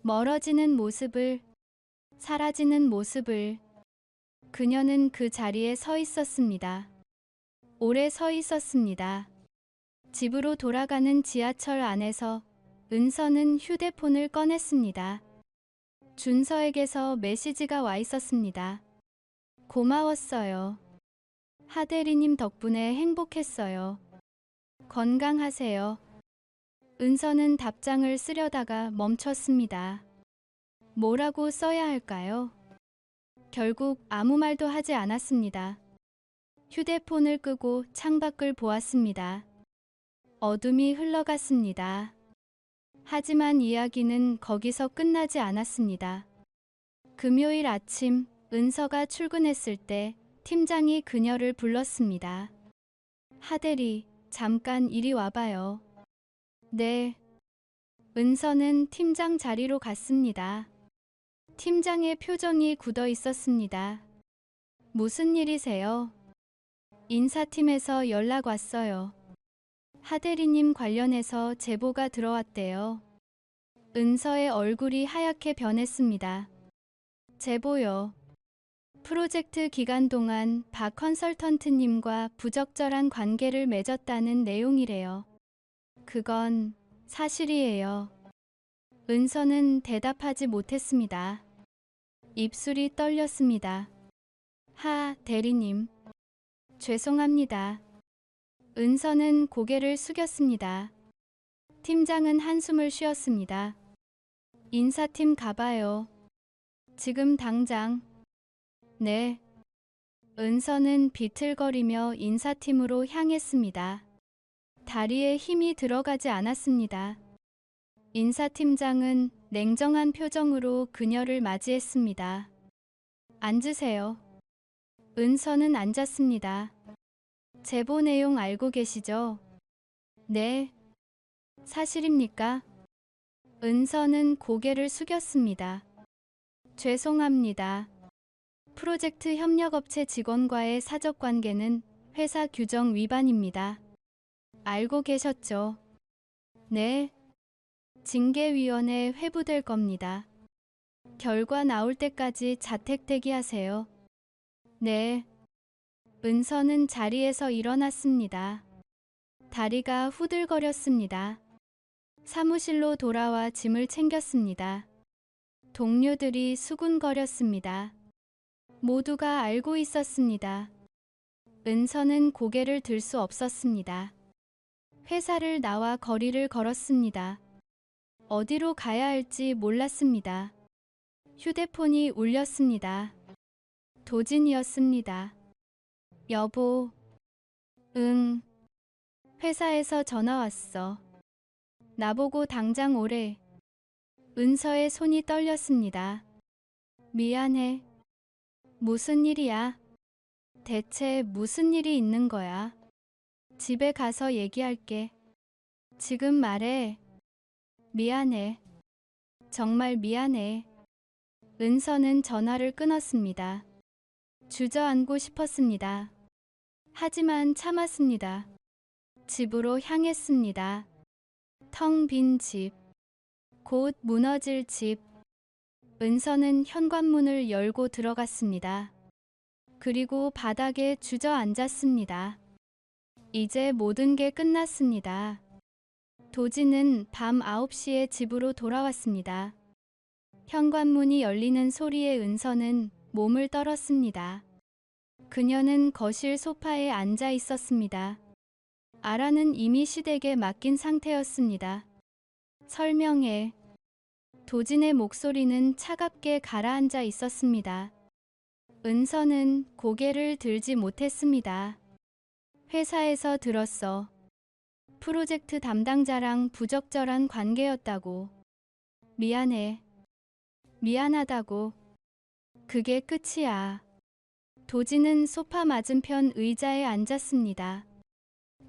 멀어지는 모습을, 사라지는 모습을. 그녀는 그 자리에 서 있었습니다. 오래 서 있었습니다. 집으로 돌아가는 지하철 안에서 은서는 휴대폰을 꺼냈습니다. 준서에게서 메시지가 와 있었습니다. 고마웠어요. 하대리님 덕분에 행복했어요. 건강하세요. 은서는 답장을 쓰려다가 멈췄습니다. 뭐라고 써야 할까요? 결국 아무 말도 하지 않았습니다. 휴대폰을 끄고 창밖을 보았습니다. 어둠이 흘러갔습니다. 하지만 이야기는 거기서 끝나지 않았습니다. 금요일 아침 은서가 출근했을 때 팀장이 그녀를 불렀습니다. 하대리, 잠깐 이리 와봐요. 네. 은서는 팀장 자리로 갔습니다. 팀장의 표정이 굳어 있었습니다. 무슨 일이세요? 인사팀에서 연락 왔어요. 하대리님 관련해서 제보가 들어왔대요. 은서의 얼굴이 하얗게 변했습니다. 제보요. 프로젝트 기간 동안 박 컨설턴트님과 부적절한 관계를 맺었다는 내용이래요. 그건 사실이에요. 은서는 대답하지 못했습니다. 입술이 떨렸습니다. 하, 대리님. 죄송합니다. 은서는 고개를 숙였습니다. 팀장은 한숨을 쉬었습니다. 인사팀 가봐요. 지금 당장. 네. 은서는 비틀거리며 인사팀으로 향했습니다. 다리에 힘이 들어가지 않았습니다. 인사팀장은 냉정한 표정으로 그녀를 맞이했습니다. 앉으세요. 은서는 앉았습니다. 제보 내용 알고 계시죠? 네. 사실입니까? 은서는 고개를 숙였습니다. 죄송합니다. 프로젝트 협력업체 직원과의 사적관계는 회사 규정 위반입니다. 알고 계셨죠? 네. 징계위원회에 회부될 겁니다. 결과 나올 때까지 자택 대기하세요. 네. 은서는 자리에서 일어났습니다. 다리가 후들거렸습니다. 사무실로 돌아와 짐을 챙겼습니다. 동료들이 수군거렸습니다. 모두가 알고 있었습니다. 은서는 고개를 들 수 없었습니다. 회사를 나와 거리를 걸었습니다. 어디로 가야 할지 몰랐습니다. 휴대폰이 울렸습니다. 도진이었습니다. 여보. 응. 회사에서 전화 왔어. 나보고 당장 오래. 은서의 손이 떨렸습니다. 미안해. 무슨 일이야? 대체 무슨 일이 있는 거야? 집에 가서 얘기할게. 지금 말해. 미안해. 정말 미안해. 은서는 전화를 끊었습니다. 주저앉고 싶었습니다. 하지만 참았습니다. 집으로 향했습니다. 텅 빈 집. 곧 무너질 집. 은서는 현관문을 열고 들어갔습니다. 그리고 바닥에 주저앉았습니다. 이제 모든 게 끝났습니다. 도진은 밤 9시에 집으로 돌아왔습니다. 현관문이 열리는 소리에 은서는 몸을 떨었습니다. 그녀는 거실 소파에 앉아 있었습니다. 아라는 이미 시댁에 맡긴 상태였습니다. 설명해. 도진의 목소리는 차갑게 가라앉아 있었습니다. 은서는 고개를 들지 못했습니다. 회사에서 들었어. 프로젝트 담당자랑 부적절한 관계였다고. 미안해. 미안하다고. 그게 끝이야. 도진은 소파 맞은편 의자에 앉았습니다.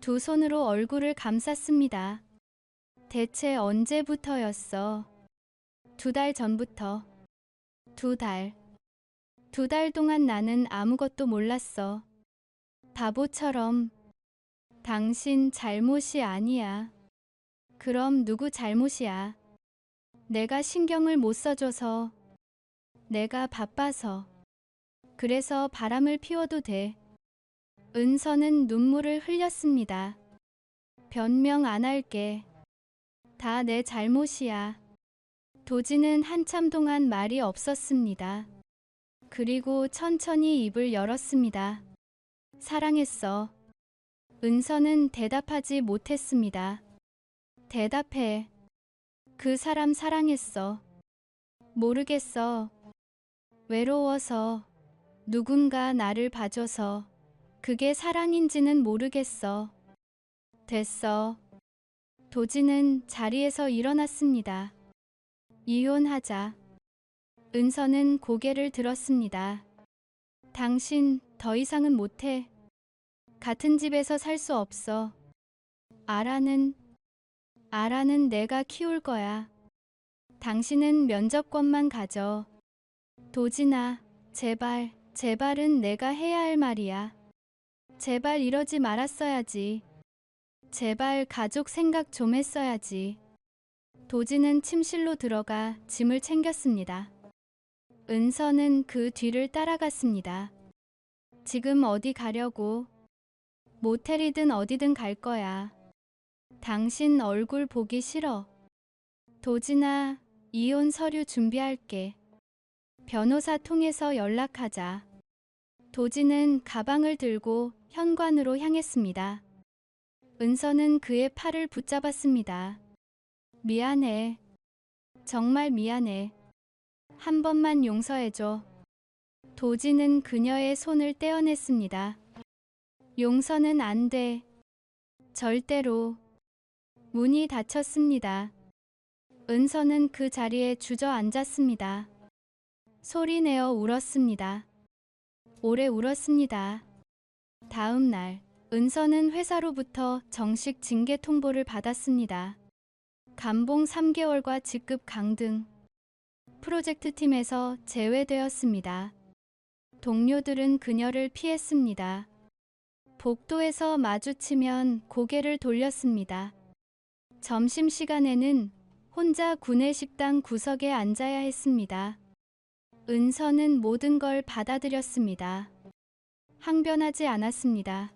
두 손으로 얼굴을 감쌌습니다. 대체 언제부터였어? 2달 전부터. 2달. 2달 동안 나는 아무것도 몰랐어. 바보처럼. 당신 잘못이 아니야. 그럼 누구 잘못이야? 내가 신경을 못 써줘서. 내가 바빠서. 그래서 바람을 피워도 돼. 은서는 눈물을 흘렸습니다. 변명 안 할게. 다 내 잘못이야. 도지는 한참 동안 말이 없었습니다. 그리고 천천히 입을 열었습니다. 사랑했어. 은서는 대답하지 못했습니다. 대답해. 그 사람 사랑했어. 모르겠어. 외로워서. 누군가 나를 봐줘서. 그게 사랑인지는 모르겠어. 됐어. 도지는 자리에서 일어났습니다. 이혼하자. 은서는 고개를 들었습니다. 당신 더 이상은 못해. 같은 집에서 살 수 없어. 아라는 내가 키울 거야. 당신은 면접권만 가져. 도진아, 제발은 내가 해야 할 말이야. 제발 이러지 말았어야지. 제발 가족 생각 좀 했어야지. 도진은 침실로 들어가 짐을 챙겼습니다. 은서는 그 뒤를 따라갔습니다. 지금 어디 가려고? 모텔이든 어디든 갈 거야. 당신 얼굴 보기 싫어. 도진아, 이혼 서류 준비할게. 변호사 통해서 연락하자. 도진은 가방을 들고 현관으로 향했습니다. 은서는 그의 팔을 붙잡았습니다. 미안해. 정말 미안해. 한 번만 용서해줘. 도진은 그녀의 손을 떼어냈습니다. 용서는 안 돼. 절대로. 문이 닫혔습니다. 은서는 그 자리에 주저앉았습니다. 소리내어 울었습니다. 오래 울었습니다. 다음 날, 은서는 회사로부터 정식 징계 통보를 받았습니다. 감봉 3개월과 직급 강등. 프로젝트 팀에서 제외되었습니다. 동료들은 그녀를 피했습니다. 복도에서 마주치면 고개를 돌렸습니다. 점심시간에는 혼자 구내식당 구석에 앉아야 했습니다. 은서는 모든 걸 받아들였습니다. 항변하지 않았습니다.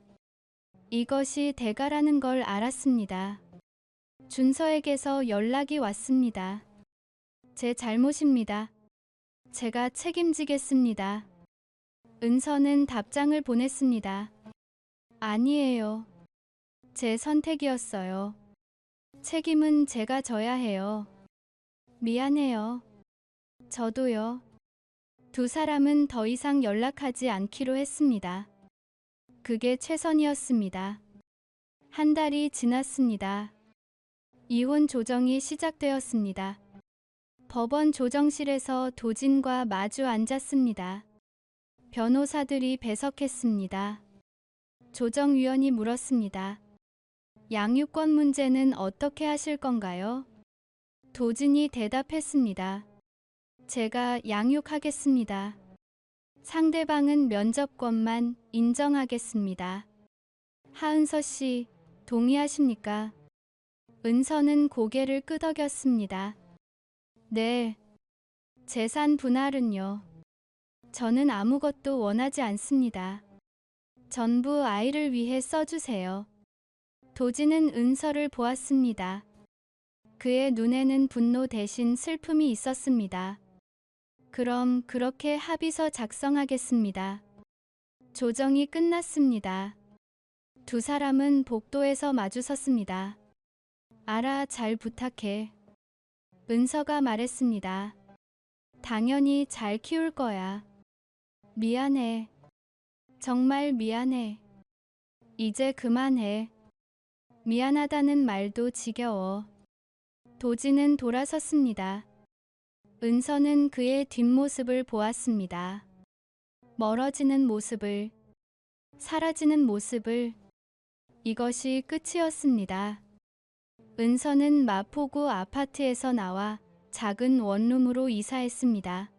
이것이 대가라는 걸 알았습니다. 준서에게서 연락이 왔습니다. 제 잘못입니다. 제가 책임지겠습니다. 은서는 답장을 보냈습니다. 아니에요. 제 선택이었어요. 책임은 제가 져야 해요. 미안해요. 저도요. 두 사람은 더 이상 연락하지 않기로 했습니다. 그게 최선이었습니다. 한 달이 지났습니다. 이혼 조정이 시작되었습니다. 법원 조정실에서 도진과 마주 앉았습니다. 변호사들이 배석했습니다. 조정위원이 물었습니다. 양육권 문제는 어떻게 하실 건가요? 도진이 대답했습니다. 제가 양육하겠습니다. 상대방은 면접권만 인정하겠습니다. 하은서 씨, 동의하십니까? 은서는 고개를 끄덕였습니다. 네. 재산 분할은요? 저는 아무것도 원하지 않습니다. 전부 아이를 위해 써주세요. 도진은 은서를 보았습니다. 그의 눈에는 분노 대신 슬픔이 있었습니다. 그럼 그렇게 합의서 작성하겠습니다. 조정이 끝났습니다. 두 사람은 복도에서 마주섰습니다. 알아, 잘 부탁해. 은서가 말했습니다. 당연히 잘 키울 거야. 미안해. 정말 미안해. 이제 그만해. 미안하다는 말도 지겨워. 도진은 돌아섰습니다. 은서는 그의 뒷모습을 보았습니다. 멀어지는 모습을, 사라지는 모습을. 이것이 끝이었습니다. 은서는 마포구 아파트에서 나와 작은 원룸으로 이사했습니다.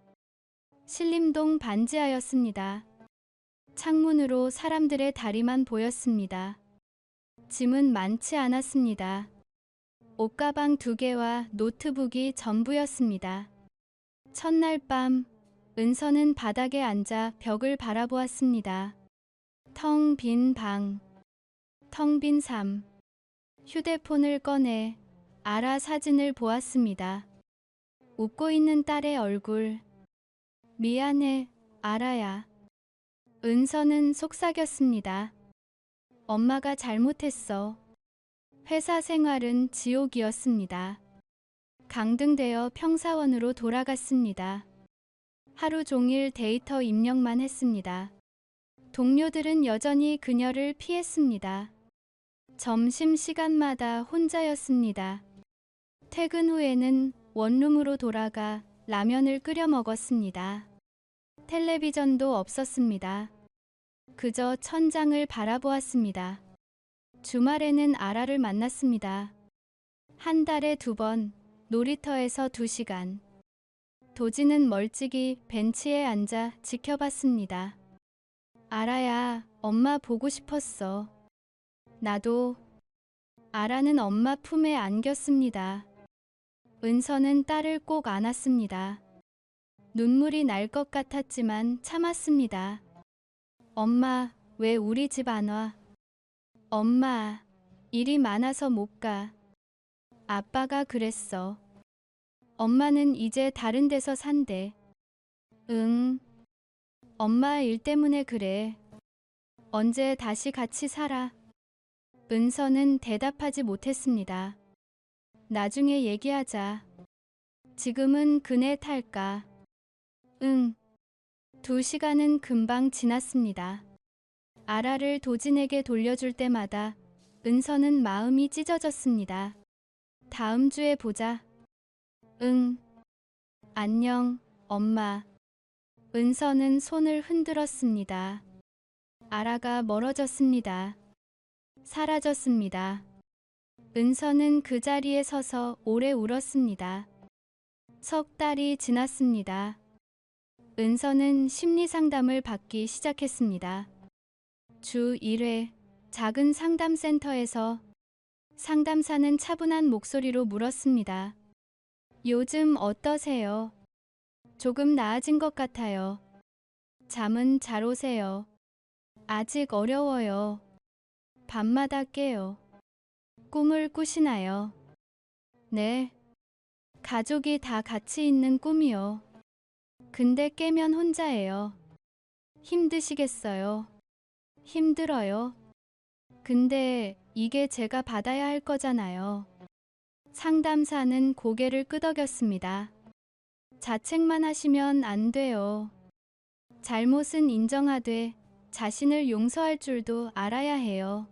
신림동 반지하였습니다. 창문으로 사람들의 다리만 보였습니다. 짐은 많지 않았습니다. 옷가방 2개와 노트북이 전부였습니다. 첫날 밤, 은서는 바닥에 앉아 벽을 바라보았습니다. 텅 빈 방, 텅 빈 삶. 휴대폰을 꺼내 아라 사진을 보았습니다. 웃고 있는 딸의 얼굴. 미안해, 아라야. 은서는 속삭였습니다. 엄마가 잘못했어. 회사 생활은 지옥이었습니다. 강등되어 평사원으로 돌아갔습니다. 하루 종일 데이터 입력만 했습니다. 동료들은 여전히 그녀를 피했습니다. 점심시간마다 혼자였습니다. 퇴근 후에는 원룸으로 돌아가 라면을 끓여 먹었습니다. 텔레비전도 없었습니다. 그저 천장을 바라보았습니다. 주말에는 아라를 만났습니다. 한 달에 2번, 놀이터에서 2시간. 도지는 멀찍이 벤치에 앉아 지켜봤습니다. 아라야, 엄마 보고 싶었어. 나도. 아라는 엄마 품에 안겼습니다. 은서는 딸을 꼭 안았습니다. 눈물이 날 것 같았지만 참았습니다. 엄마, 왜 우리 집 안 와? 엄마, 일이 많아서 못 가. 아빠가 그랬어. 엄마는 이제 다른 데서 산대. 응. 엄마 일 때문에 그래. 언제 다시 같이 살아? 은서는 대답하지 못했습니다. 나중에 얘기하자. 지금은 그네 탈까? 응. 2시간은 금방 지났습니다. 아라를 도진에게 돌려줄 때마다 은서는 마음이 찢어졌습니다. 다음 주에 보자. 응. 안녕, 엄마. 은서는 손을 흔들었습니다. 아라가 멀어졌습니다. 사라졌습니다. 은서는 그 자리에 서서 오래 울었습니다. 3달이 지났습니다. 은서는 심리상담을 받기 시작했습니다. 주 1회 작은 상담센터에서 상담사는 차분한 목소리로 물었습니다. 요즘 어떠세요? 조금 나아진 것 같아요. 잠은 잘 오세요? 아직 어려워요. 밤마다 깨요. 꿈을 꾸시나요? 네. 가족이 다 같이 있는 꿈이요. 근데 깨면 혼자예요. 힘드시겠어요? 힘들어요. 근데 이게 제가 받아야 할 거잖아요. 상담사는 고개를 끄덕였습니다. 자책만 하시면 안 돼요. 잘못은 인정하되 자신을 용서할 줄도 알아야 해요.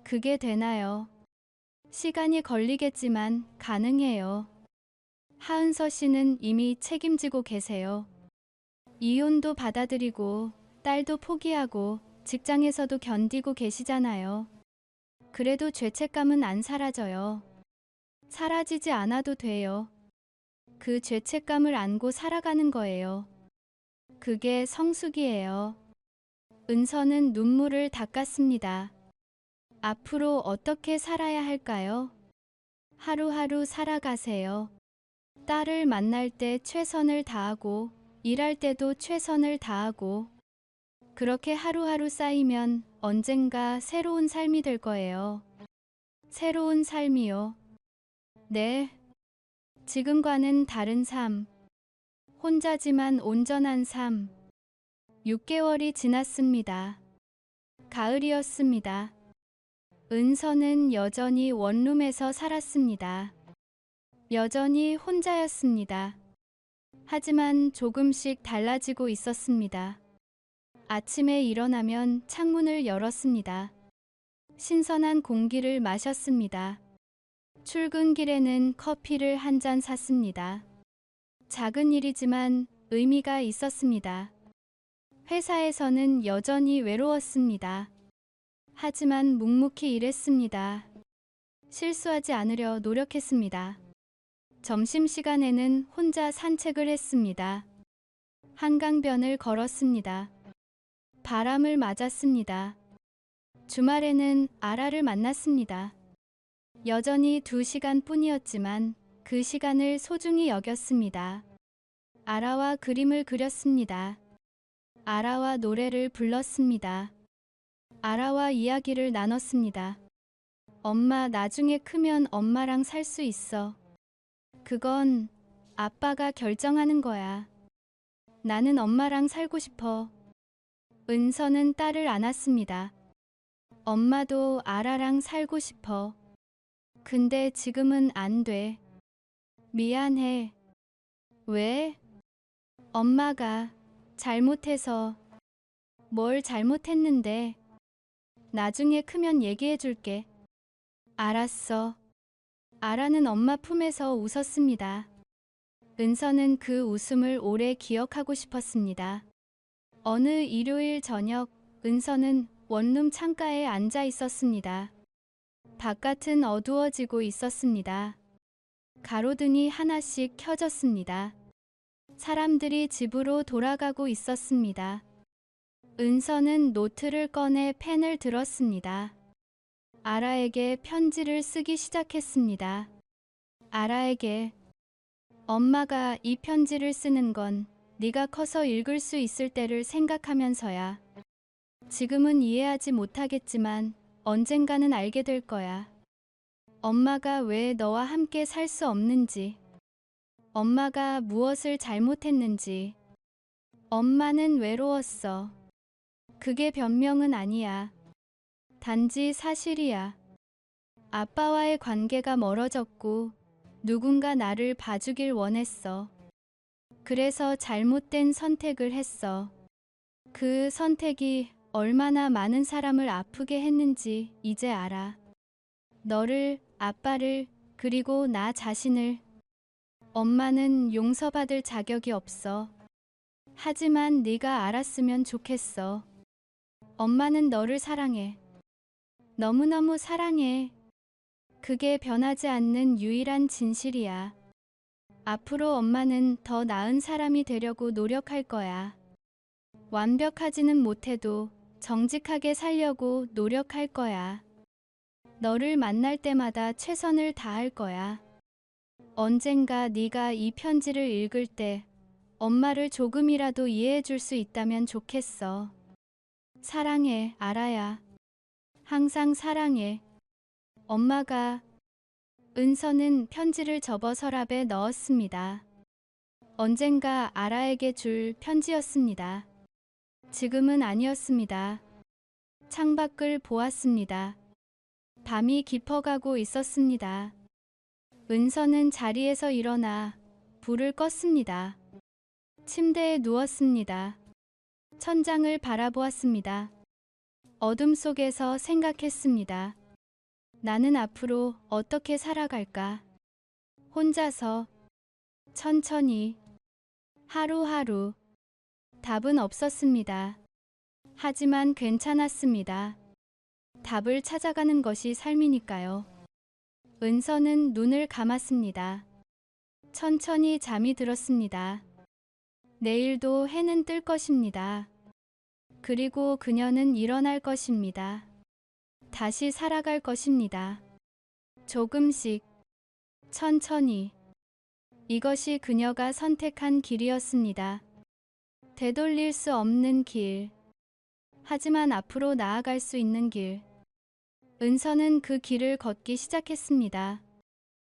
그게 되나요? 시간이 걸리겠지만 가능해요. 하은서 씨는 이미 책임지고 계세요. 이혼도 받아들이고 딸도 포기하고 직장에서도 견디고 계시잖아요. 그래도 죄책감은 안 사라져요. 사라지지 않아도 돼요. 그 죄책감을 안고 살아가는 거예요. 그게 성숙이에요. 은서는 눈물을 닦았습니다. 앞으로 어떻게 살아야 할까요? 하루하루 살아가세요. 딸을 만날 때 최선을 다하고 일할 때도 최선을 다하고 그렇게 하루하루 쌓이면 언젠가 새로운 삶이 될 거예요. 새로운 삶이요. 네. 지금과는 다른 삶. 혼자지만 온전한 삶. 6개월이 지났습니다. 가을이었습니다. 은서는 여전히 원룸에서 살았습니다. 여전히 혼자였습니다. 하지만 조금씩 달라지고 있었습니다. 아침에 일어나면 창문을 열었습니다. 신선한 공기를 마셨습니다. 출근길에는 커피를 한 잔 샀습니다. 작은 일이지만 의미가 있었습니다. 회사에서는 여전히 외로웠습니다. 하지만 묵묵히 일했습니다. 실수하지 않으려 노력했습니다. 점심시간에는 혼자 산책을 했습니다. 한강변을 걸었습니다. 바람을 맞았습니다. 주말에는 아라를 만났습니다. 여전히 2시간 뿐이었지만 그 시간을 소중히 여겼습니다. 아라와 그림을 그렸습니다. 아라와 노래를 불렀습니다. 아라와 이야기를 나눴습니다. 엄마 나중에 크면 엄마랑 살 수 있어. 그건 아빠가 결정하는 거야. 나는 엄마랑 살고 싶어. 은서는 딸을 안았습니다. 엄마도 아라랑 살고 싶어. 근데 지금은 안 돼. 미안해. 왜? 엄마가 잘못해서. 뭘 잘못했는데? 나중에 크면 얘기해 줄게. 알았어. 아라는 엄마 품에서 웃었습니다. 은서는 그 웃음을 오래 기억하고 싶었습니다. 어느 일요일 저녁, 은서는 원룸 창가에 앉아 있었습니다. 바깥은 어두워지고 있었습니다. 가로등이 하나씩 켜졌습니다. 사람들이 집으로 돌아가고 있었습니다. 은서는 노트를 꺼내 펜을 들었습니다. 아라에게 편지를 쓰기 시작했습니다. 아라에게, 엄마가 이 편지를 쓰는 건 네가 커서 읽을 수 있을 때를 생각하면서야. 지금은 이해하지 못하겠지만 언젠가는 알게 될 거야. 엄마가 왜 너와 함께 살 수 없는지, 엄마가 무엇을 잘못했는지. 엄마는 외로웠어. 그게 변명은 아니야. 단지 사실이야. 아빠와의 관계가 멀어졌고 누군가 나를 봐주길 원했어. 그래서 잘못된 선택을 했어. 그 선택이 얼마나 많은 사람을 아프게 했는지 이제 알아. 너를, 아빠를, 그리고 나 자신을. 엄마는 용서받을 자격이 없어. 하지만 네가 알았으면 좋겠어. 엄마는 너를 사랑해. 너무너무 사랑해. 그게 변하지 않는 유일한 진실이야. 앞으로 엄마는 더 나은 사람이 되려고 노력할 거야. 완벽하지는 못해도 정직하게 살려고 노력할 거야. 너를 만날 때마다 최선을 다할 거야. 언젠가 네가 이 편지를 읽을 때 엄마를 조금이라도 이해해 줄 수 있다면 좋겠어. 사랑해, 아라야. 항상 사랑해. 엄마가. 은서는 편지를 접어 서랍에 넣었습니다. 언젠가 아라에게 줄 편지였습니다. 지금은 아니었습니다. 창밖을 보았습니다. 밤이 깊어가고 있었습니다. 은서는 자리에서 일어나 불을 껐습니다. 침대에 누웠습니다. 천장을 바라보았습니다. 어둠 속에서 생각했습니다. 나는 앞으로 어떻게 살아갈까? 혼자서, 천천히, 하루하루. 답은 없었습니다. 하지만 괜찮았습니다. 답을 찾아가는 것이 삶이니까요. 은서는 눈을 감았습니다. 천천히 잠이 들었습니다. 내일도 해는 뜰 것입니다. 그리고 그녀는 일어날 것입니다. 다시 살아갈 것입니다. 조금씩, 천천히. 이것이 그녀가 선택한 길이었습니다. 되돌릴 수 없는 길. 하지만 앞으로 나아갈 수 있는 길. 은서는 그 길을 걷기 시작했습니다.